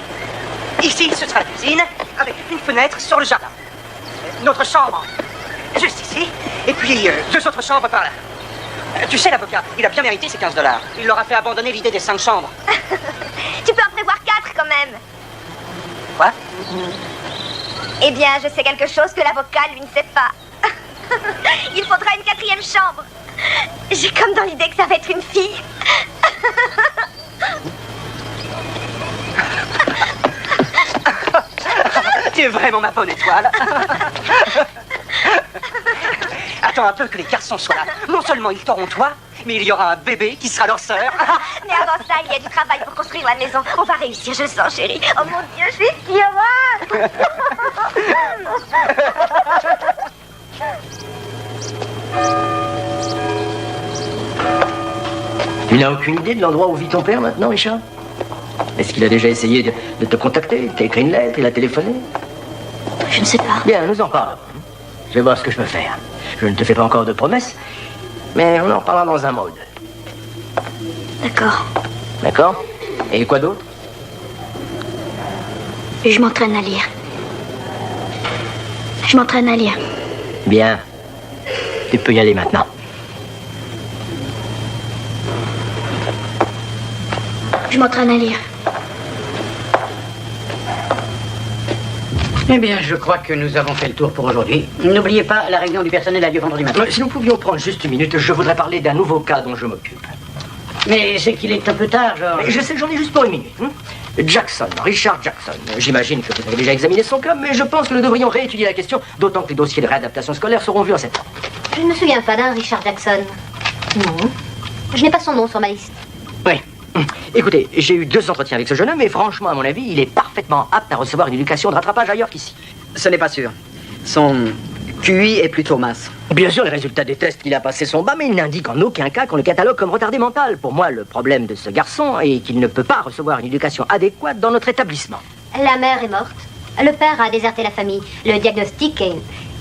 Ici, ce sera la cuisine, avec une fenêtre sur le jardin. Notre chambre, juste ici. Et puis, 2 autres chambres par là. Tu sais, l'avocat, il a bien mérité ses $15. Il leur a fait abandonner l'idée des 5 chambres. Tu peux en prévoir 4 quand même. Quoi? Eh bien, je sais quelque chose que l'avocat, lui, ne sait pas. Il faudra une 4e chambre. J'ai comme dans l'idée que ça va être une fille. Tu es vraiment ma bonne étoile. Attends un peu que les garçons soient là. Non seulement ils t'auront toi, mais il y aura un bébé qui sera leur sœur. Mais avant ça, il y a du travail pour construire la maison. On va réussir, je le sens, chérie. Oh mon Dieu, je suis si heureuse. Tu n'as aucune idée de l'endroit où vit ton père maintenant, Richard? Est-ce qu'il a déjà essayé de te contacter? Il t'a écrit une lettre? Il a téléphoné? Je ne sais pas. Bien, nous en parlerons. Je vais voir ce que je peux faire. Je ne te fais pas encore de promesses, mais on en parlera dans un mois ou 2. D'accord. D'accord? Et quoi d'autre? Je m'entraîne à lire. Je m'entraîne à lire. Bien. Tu peux y aller maintenant. Je m'entraîne à lire. Eh bien, je crois que nous avons fait le tour pour aujourd'hui. N'oubliez pas, la réunion du personnel a lieu vendredi matin. Si nous pouvions prendre juste une minute, je voudrais parler d'un nouveau cas dont je m'occupe. Mais c'est qu'il est un peu tard, George. Je sais, j'en ai juste pour une minute. Jackson, Richard Jackson. J'imagine que vous avez déjà examiné son cas, mais je pense que nous devrions réétudier la question, d'autant que les dossiers de réadaptation scolaire seront vus en septembre. Je ne me souviens pas d'un Richard Jackson. Non. Je n'ai pas son nom sur ma liste. Oui. Écoutez, j'ai eu 2 entretiens avec ce jeune homme et franchement, à mon avis, il est parfaitement apte à recevoir une éducation de rattrapage ailleurs qu'ici. Ce n'est pas sûr. Son QI est plutôt mince. Bien sûr, les résultats des tests qu'il a passés sont bas, mais il n'indique en aucun cas qu'on le catalogue comme retardé mental. Pour moi, le problème de ce garçon est qu'il ne peut pas recevoir une éducation adéquate dans notre établissement. La mère est morte. Le père a déserté la famille. Le diagnostic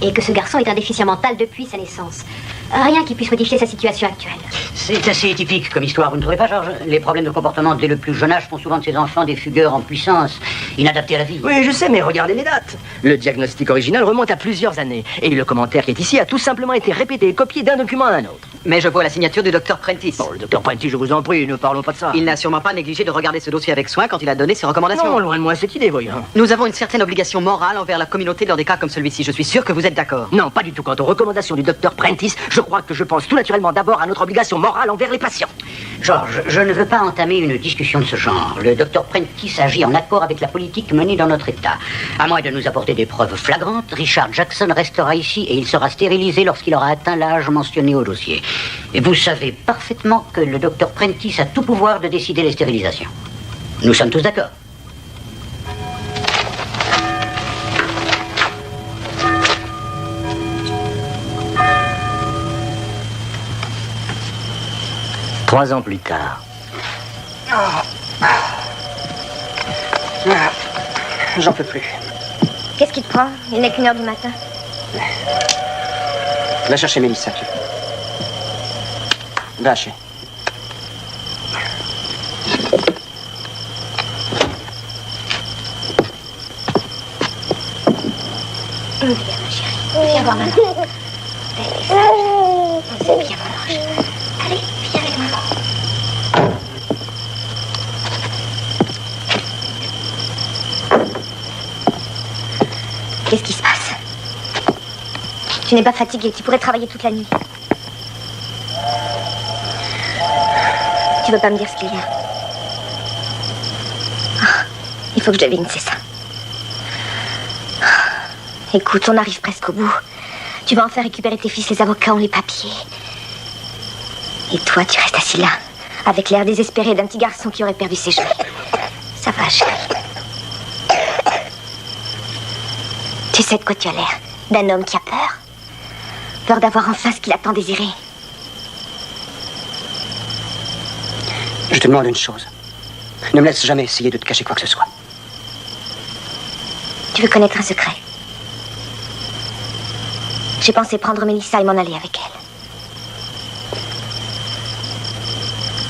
est que ce garçon est un déficient mental depuis sa naissance. Rien qui puisse modifier sa situation actuelle. C'est assez typique comme histoire, vous ne trouvez pas, Georges? Les problèmes de comportement dès le plus jeune âge font souvent de ces enfants des fugueurs en puissance, inadaptés à la vie. Oui, je sais, mais regardez les dates. Le diagnostic original remonte à plusieurs années. Et le commentaire qui est ici a tout simplement été répété et copié d'un document à un autre. Mais je vois la signature du docteur Prentice. Bon, le docteur Prentice, je vous en prie, ne parlons pas de ça. Il n'a sûrement pas négligé de regarder ce dossier avec soin quand il a donné ses recommandations. Non, loin de moi cette idée, voyons. Nous avons une certaine obligation morale envers la communauté dans des cas comme celui-ci. Je suis sûr que vous êtes d'accord. Non, pas du tout. Quant aux recommandations du docteur Prentice, je crois que je pense tout naturellement d'abord à notre obligation morale envers les patients. Georges, je ne veux pas entamer une discussion de ce genre. Le docteur Prentice agit en accord avec la politique menée dans notre État. À moins de nous apporter des preuves flagrantes, Richard Jackson restera ici et il sera stérilisé lorsqu'il aura atteint l'âge mentionné au dossier. Et vous savez parfaitement que le docteur Prentice a tout pouvoir de décider les stérilisations. Nous sommes tous d'accord. Trois ans plus tard. J'en peux plus. Qu'est-ce qui te prend? Il n'est qu'1h du matin. Va chercher Mélissa, tu. Va, chez. Viens, ma chérie. Viens voir maman. C'est bien, mon ange. Allez, viens avec maman. Qu'est-ce qui se Tu n'es pas fatigué, tu pourrais travailler toute la nuit. Tu veux pas me dire ce qu'il y a? Il faut que je devine, c'est ça. Écoute, on arrive presque au bout. Tu vas enfin récupérer tes fils, les avocats ont les papiers. Et toi, tu restes assis là, avec l'air désespéré d'un petit garçon qui aurait perdu ses jouets. Ça va, chérie. Tu sais de quoi tu as l'air? D'un homme qui a peur. Peur d'avoir enfin ce qu'il a tant désiré. Je te demande une chose. Ne me laisse jamais essayer de te cacher quoi que ce soit. Tu veux connaître un secret? J'ai pensé prendre Mélissa et m'en aller avec elle.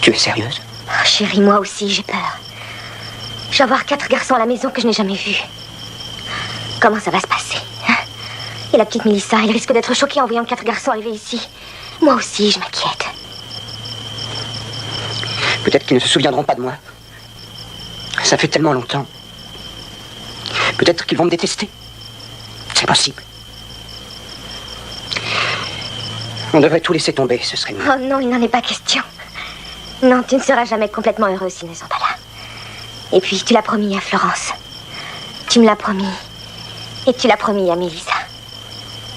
Tu es sérieuse? Oh, chérie, moi aussi, j'ai peur. Je vais avoir 4 garçons à la maison que je n'ai jamais vus. Comment ça va se passer, hein? Et la petite Mélissa, elle risque d'être choquée en voyant 4 garçons arriver ici. Moi aussi, je m'inquiète. Peut-être qu'ils ne se souviendront pas de moi. Ça fait tellement longtemps. Peut-être qu'ils vont me détester. C'est possible. On devrait tout laisser tomber, ce serait mieux. Oh non, il n'en est pas question. Non, tu ne seras jamais complètement heureux s'ils ne sont pas là. Et puis, tu l'as promis à Florence. Tu me l'as promis. Et tu l'as promis à Mélissa.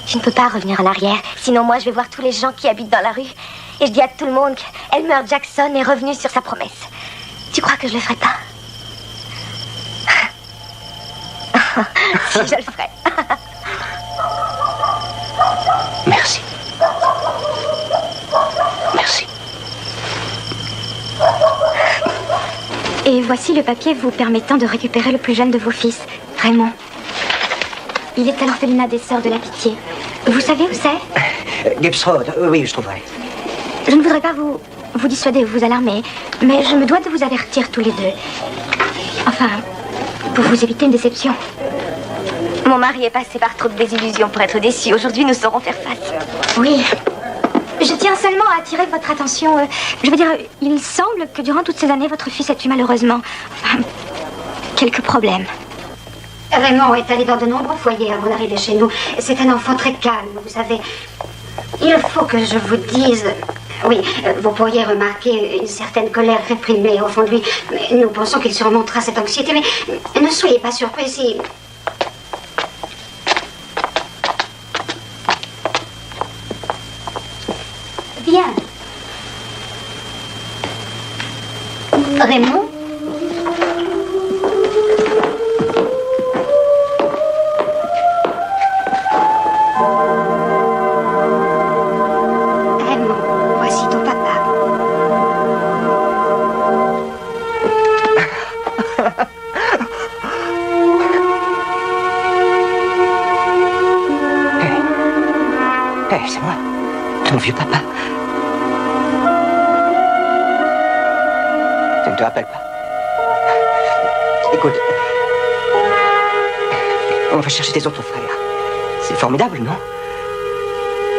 Tu ne peux pas revenir en arrière. Sinon, moi, je vais voir tous les gens qui habitent dans la rue. Et je dis à tout le monde qu'Elmer Jackson est revenu sur sa promesse. Tu crois que je le ferai pas? Si, je le ferai. Merci. Merci. Et voici le papier vous permettant de récupérer le plus jeune de vos fils, Raymond. Il est à l'orphelinat des Sœurs de la Pitié. Vous savez où c'est? Gibbs Road, oui, je trouverai. Je ne voudrais pas vous dissuader ou vous alarmer, mais je me dois de vous avertir tous les deux. Enfin, pour vous éviter une déception. Mon mari est passé par trop de désillusions pour être déçu. Aujourd'hui, nous saurons faire face. Oui. Je tiens seulement à attirer votre attention. Je veux dire, il semble que durant toutes ces années, votre fils ait eu malheureusement quelques problèmes. Raymond est allé dans de nombreux foyers avant d'arriver chez nous. C'est un enfant très calme, vous savez. Il faut que je vous dise... Oui, vous pourriez remarquer une certaine colère réprimée au fond de lui. Mais nous pensons qu'il surmontera cette anxiété, mais ne soyez pas surpris si... Viens. Raymond? C'est moi, ton vieux papa. Tu ne te rappelles pas? Écoute, on va chercher tes autres frères. C'est formidable, non?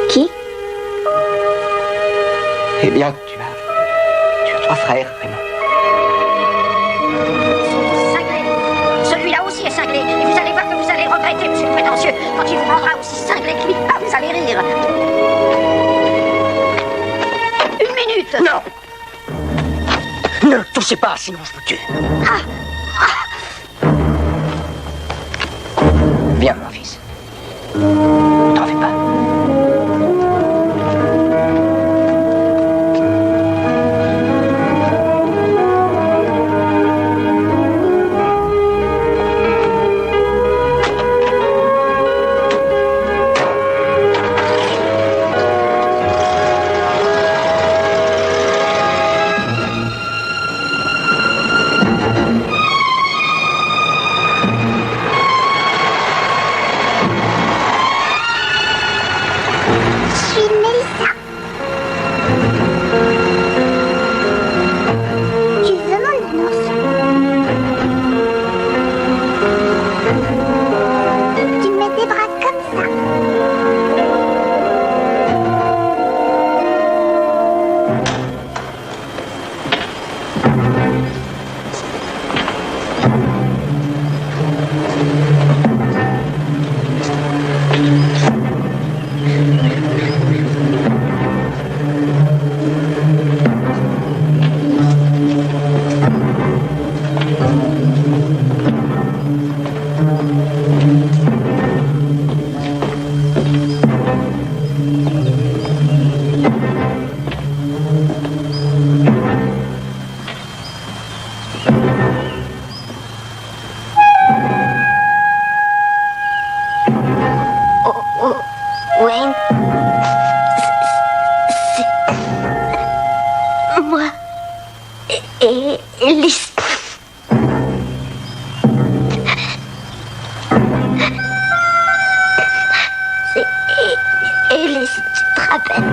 Qui? Eh bien, tu as 3 frères, Raymond. Celui-là aussi est cinglé. Et vous allez voir que vous allez le regretter, monsieur le prétentieux. Quand il vous rendra aussi cinglé que lui, vous allez rire. Une minute. Non! Ne le touchez pas, sinon je vous tue. Viens, mon fils. Ne t'en fais pas. Wayne, c'est moi et Alice. C'est Alice, tu te rappelles?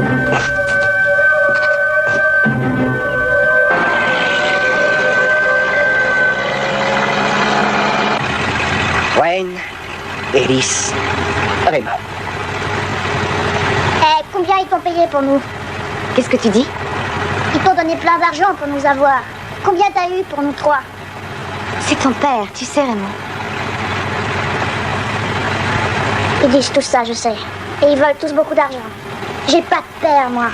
Wayne, Alice, Raymond. Combien ils t'ont payé pour nous? Qu'est-ce que tu dis? Ils t'ont donné plein d'argent pour nous avoir. Combien t'as eu pour nous trois? C'est ton père, tu sais, Raymond. Ils disent tout ça, je sais. Et ils veulent tous beaucoup d'argent. J'ai pas de père, moi.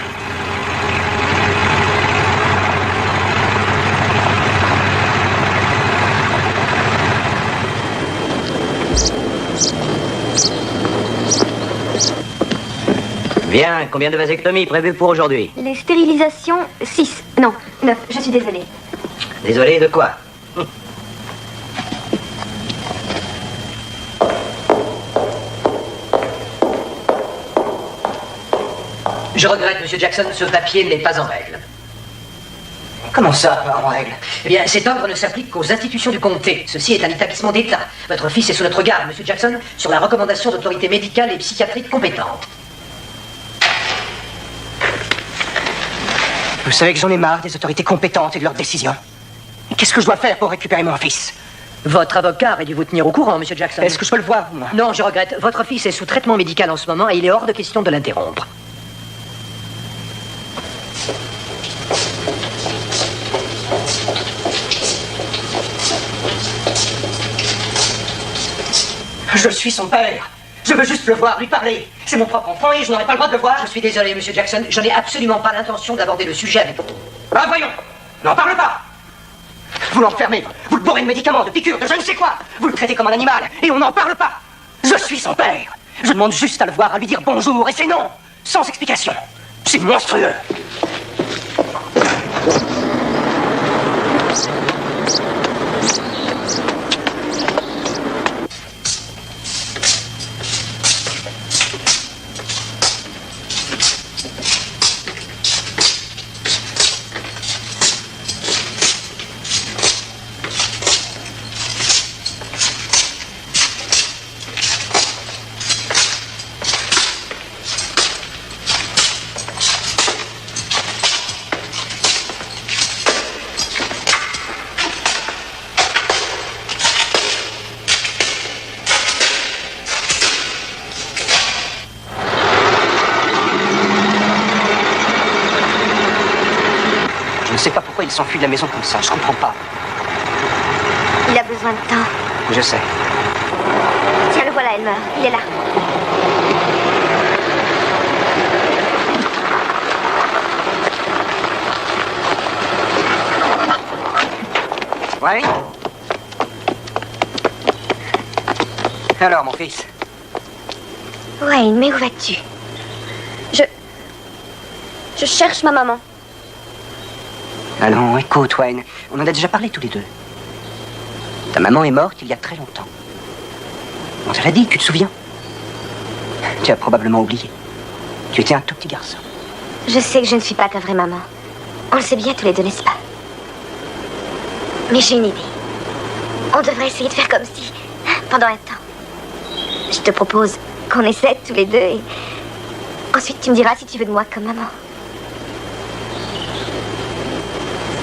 Bien, combien de vasectomies prévues pour aujourd'hui? Les stérilisations, 6. Non, 9. Je suis désolée. Désolé de quoi? Je regrette, Monsieur Jackson, ce papier n'est pas en règle. Comment ça, pas en règle? Eh bien, cet ordre ne s'applique qu'aux institutions du comté. Ceci est un établissement d'État. Votre fils est sous notre garde, Monsieur Jackson, sur la recommandation d'autorités médicales et psychiatriques compétentes. Vous savez que j'en ai marre des autorités compétentes et de leurs décisions. Qu'est-ce que je dois faire pour récupérer mon fils? Votre avocat aurait dû vous tenir au courant, Monsieur Jackson. Est-ce que je peux le voir, moi? Non, je regrette. Votre fils est sous traitement médical en ce moment et il est hors de question de l'interrompre. Je suis son père. Je veux juste le voir, lui parler. C'est mon propre enfant et je n'aurai pas le droit de le voir. Je suis désolé, Monsieur Jackson. Je n'ai absolument pas l'intention d'aborder le sujet avec vous. Ah, voyons. N'en parle pas. Vous l'enfermez. Vous le bourrez de médicaments, de piqûres, de je ne sais quoi. Vous le traitez comme un animal et on n'en parle pas. Je suis son père. Je demande juste à le voir, à lui dire bonjour et c'est non. Sans explication. C'est monstrueux. Je ne sais pas pourquoi il s'enfuit de la maison comme ça, je comprends pas. Il a besoin de temps. Je sais. Tiens, le voilà, Elmer. Il est là. Ouais. Alors, mon fils? Wayne, mais où vas-tu? Je cherche ma maman. Allons, écoute, Wayne. On en a déjà parlé tous les deux. Ta maman est morte il y a très longtemps. On te l'a dit, tu te souviens? Tu as probablement oublié. Tu étais un tout petit garçon. Je sais que je ne suis pas ta vraie maman. On le sait bien tous les deux, n'est-ce pas? Mais j'ai une idée. On devrait essayer de faire comme si, pendant un temps. Je te propose qu'on essaie tous les deux et ensuite tu me diras si tu veux de moi comme maman.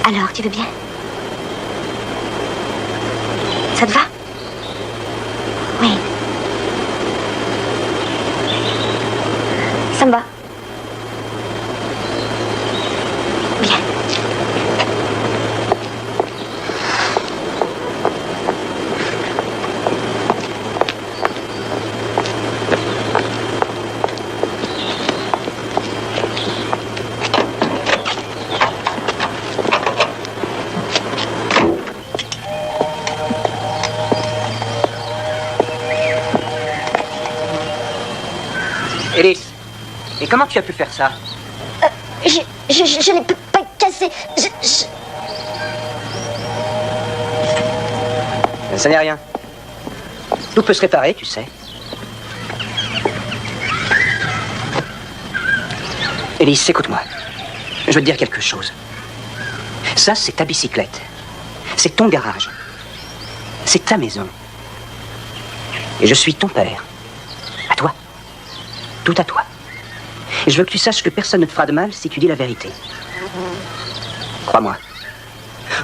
Alors, tu veux bien? Ça te va? Oui. Ça me va. Bien. Alice, et comment tu as pu faire ça? Je n'ai pas cassé. Ça n'est rien. Tout peut se réparer, tu sais. Élise, écoute-moi. Je veux te dire quelque chose. Ça, c'est ta bicyclette. C'est ton garage. C'est ta maison. Et je suis ton père. À toi. Tout à toi. Et je veux que tu saches que personne ne te fera de mal si tu dis la vérité. Crois-moi.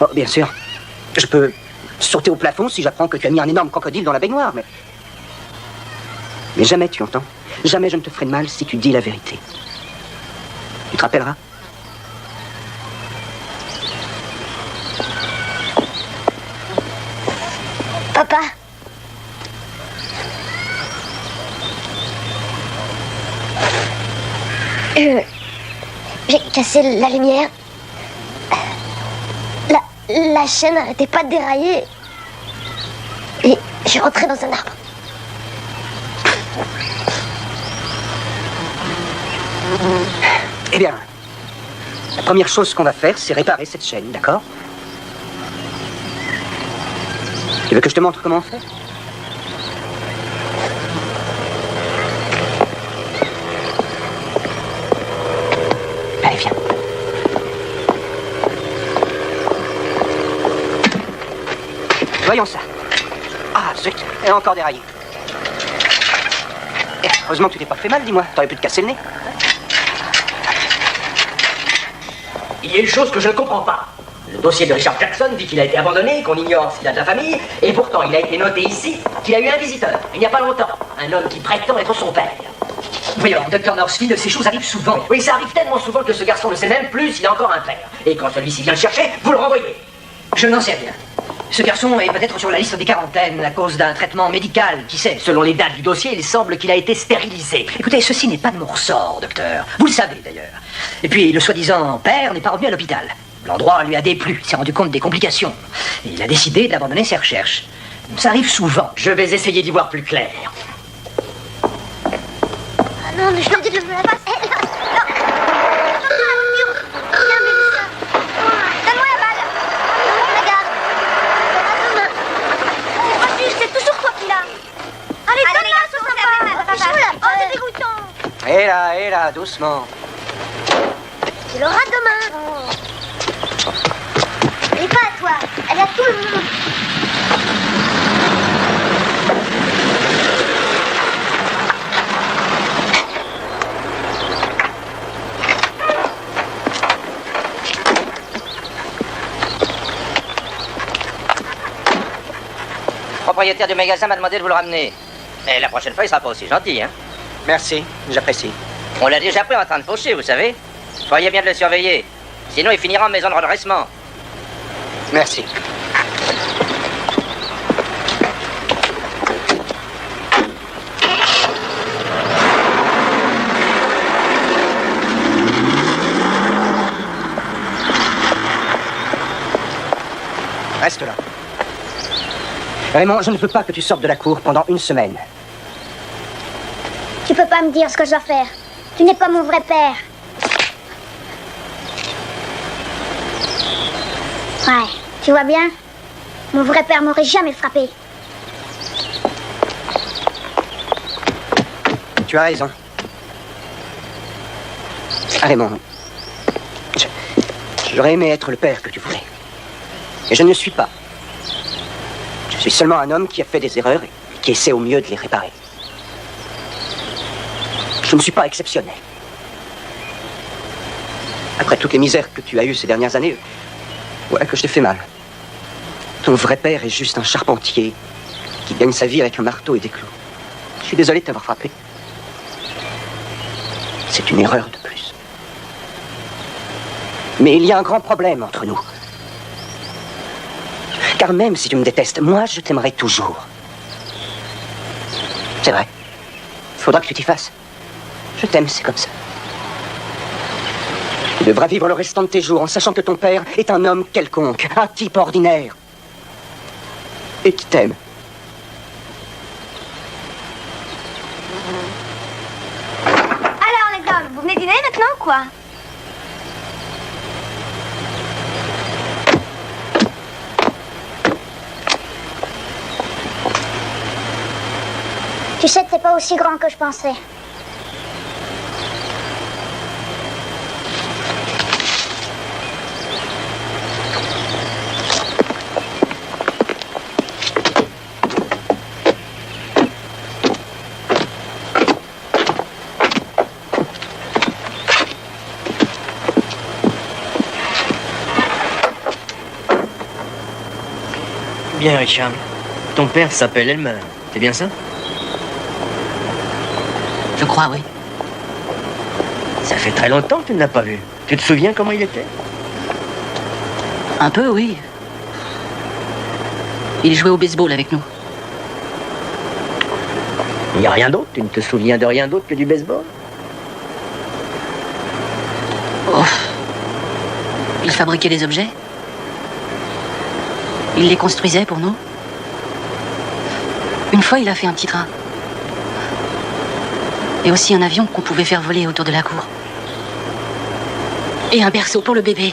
Oh, bien sûr. Je peux sauter au plafond si j'apprends que tu as mis un énorme crocodile dans la baignoire, mais... Mais jamais, tu entends? Jamais je ne te ferai de mal si tu dis la vérité. Tu te rappelleras? Papa. J'ai cassé la lumière. La chaîne n'arrêtait pas de dérailler. Et je suis rentré dans un arbre. Eh bien, la première chose qu'on va faire, c'est réparer cette chaîne, d'accord? Tu veux que je te montre comment on fait? Allez, viens. Voyons ça. Ah, zut, elle a encore déraillé. Eh, heureusement que tu t'es pas fait mal, dis-moi. T'aurais pu te casser le nez. Il y a une chose que je ne comprends pas. Le dossier de Richard Jackson dit qu'il a été abandonné, qu'on ignore s'il a de la famille, et pourtant il a été noté ici qu'il a eu un visiteur, il n'y a pas longtemps, un homme qui prétend être son père. Oui, alors, Dr. Northfield, ces choses arrivent souvent. Oui, ça arrive tellement souvent que ce garçon ne sait même plus s'il a encore un père. Et quand celui-ci vient le chercher, vous le renvoyez. Je n'en sais rien. Ce garçon est peut-être sur la liste des quarantaines à cause d'un traitement médical, qui sait. Selon les dates du dossier, il semble qu'il a été stérilisé. Écoutez, ceci n'est pas de mon ressort, docteur. Vous le savez d'ailleurs. Et puis, le soi-disant père n'est pas revenu à l'hôpital. L'endroit lui a déplu, il s'est rendu compte des complications. Et il a décidé d'abandonner ses recherches. Ça arrive souvent. Je vais essayer d'y voir plus clair. Ah non, mais je leur dis de lever la face. Non, viens, Mélissa. Donne-moi la balle. Regarde. Refuse, c'est toujours toi qui l'as. Allez, donne-la, c'est sympa. Oh, c'est dégoûtant. Hé là, doucement. Tu l'auras demain. Elle n'est pas à toi, elle est à tout le monde. Le propriétaire du magasin m'a demandé de vous le ramener. Et la prochaine fois, il sera pas aussi gentil, hein. Merci, j'apprécie. On l'a déjà pris en train de faucher, vous savez. Soyez bien de le surveiller. Sinon, il finira en maison de redressement. Merci. Reste là. Raymond, je ne veux pas que tu sortes de la cour pendant une semaine. Tu peux pas me dire ce que je dois faire. Tu n'es pas mon vrai père. Ouais, tu vois bien? Mon vrai père m'aurait jamais frappé. Tu as raison. Raymond, j'aurais aimé être le père que tu voulais. Et je ne le suis pas. Je suis seulement un homme qui a fait des erreurs et qui essaie au mieux de les réparer. Je ne suis pas exceptionnel. Après toutes les misères que tu as eues ces dernières années, ouais, que je t'ai fait mal. Ton vrai père est juste un charpentier qui gagne sa vie avec un marteau et des clous. Je suis désolé de t'avoir frappé. C'est une erreur de plus. Mais il y a un grand problème entre nous. Car même si tu me détestes, moi, je t'aimerai toujours. C'est vrai. Il faudra que tu t'y fasses. Je t'aime, c'est comme ça. Tu devras vivre le restant de tes jours en sachant que ton père est un homme quelconque, un type ordinaire. Et qui t'aime. Alors les hommes, vous venez dîner maintenant ou quoi? Tu sais que t'es pas aussi grand que je pensais. Bien, Richard. Ton père s'appelle Elmer. C'est bien ça? Je crois, oui. Ça fait très longtemps que tu ne l'as pas vu. Tu te souviens comment il était? Un peu, oui. Il jouait au baseball avec nous. Il n'y a rien d'autre? Tu ne te souviens de rien d'autre que du baseball? Oh. Il fabriquait des objets. Il les construisait pour nous. Une fois, il a fait un petit train. Et aussi un avion qu'on pouvait faire voler autour de la cour. Et un berceau pour le bébé.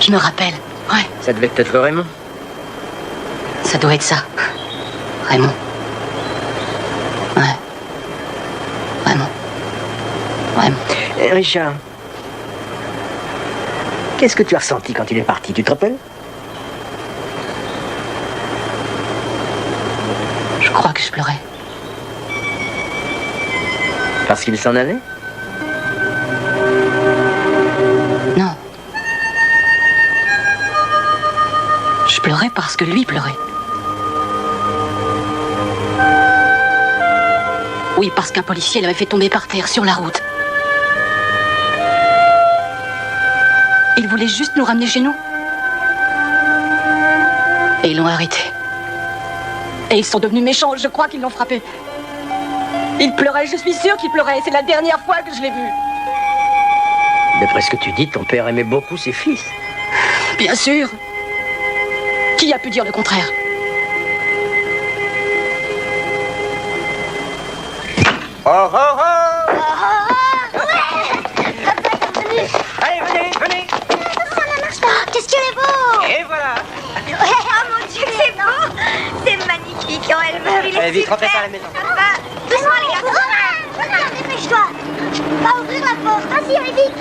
Je me rappelle, ouais. Ça devait être Raymond. Ça doit être ça. Raymond. Ouais. Raymond. Raymond. Richard, qu'est-ce que tu as ressenti quand il est parti? Tu te rappelles? Je crois que je pleurais. Parce qu'il s'en allait? Non. Je pleurais parce que lui pleurait. Oui, parce qu'un policier l'avait fait tomber par terre sur la route. Il voulait juste nous ramener chez nous. Et ils l'ont arrêté. Et ils sont devenus méchants, je crois qu'ils l'ont frappé. Il pleurait, je suis sûre qu'il pleurait. C'est la dernière fois que je l'ai vu. D'après ce que tu dis, ton père aimait beaucoup ses fils. Bien sûr. Qui a pu dire le contraire? Oh, oh, oh! Allez, venez. Ça marche pas. Qu'est-ce qu'il est beau! Et voilà! Oh mon Dieu, c'est beau! C'est magnifique. Oh, Elmer, il est Allez, vite, super. rentrez à la maison. Doucement, les gars. Dépêche-toi. Va ouvrir la porte. Vas-y, allez vite.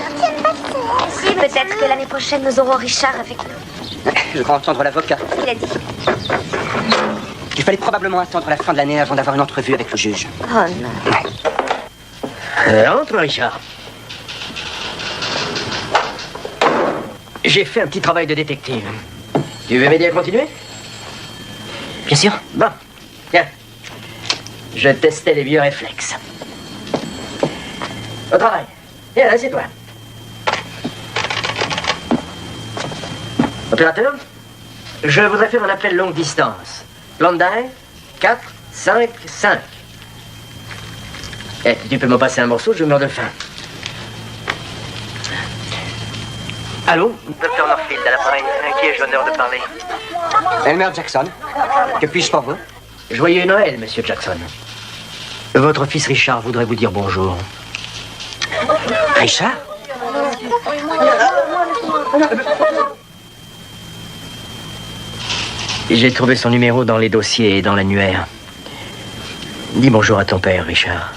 Si, peut-être que l'année prochaine, nous aurons Richard avec nous. Je crois entendre l'avocat. Il a dit. Il fallait probablement attendre la fin de l'année avant d'avoir une entrevue avec le juge. Oh non. Entre, Richard. J'ai fait un petit travail de détective. Tu veux m'aider à continuer? Bien sûr. Bon, tiens. Je testais les vieux réflexes. Au travail. Viens, assieds-toi. Opérateur, je voudrais faire un appel longue distance. Klondike, 4, 5, 5. Eh, tu peux me passer un morceau, je meurs de faim. Allô? Docteur Norfield, à l'appareil. À qui ai-je l'honneur de parler? Elmer Jackson. Que puis-je pour vous? Joyeux Noël, monsieur Jackson. Votre fils Richard voudrait vous dire bonjour. Richard? J'ai trouvé son numéro dans les dossiers et dans l'annuaire. Dis bonjour à ton père, Richard.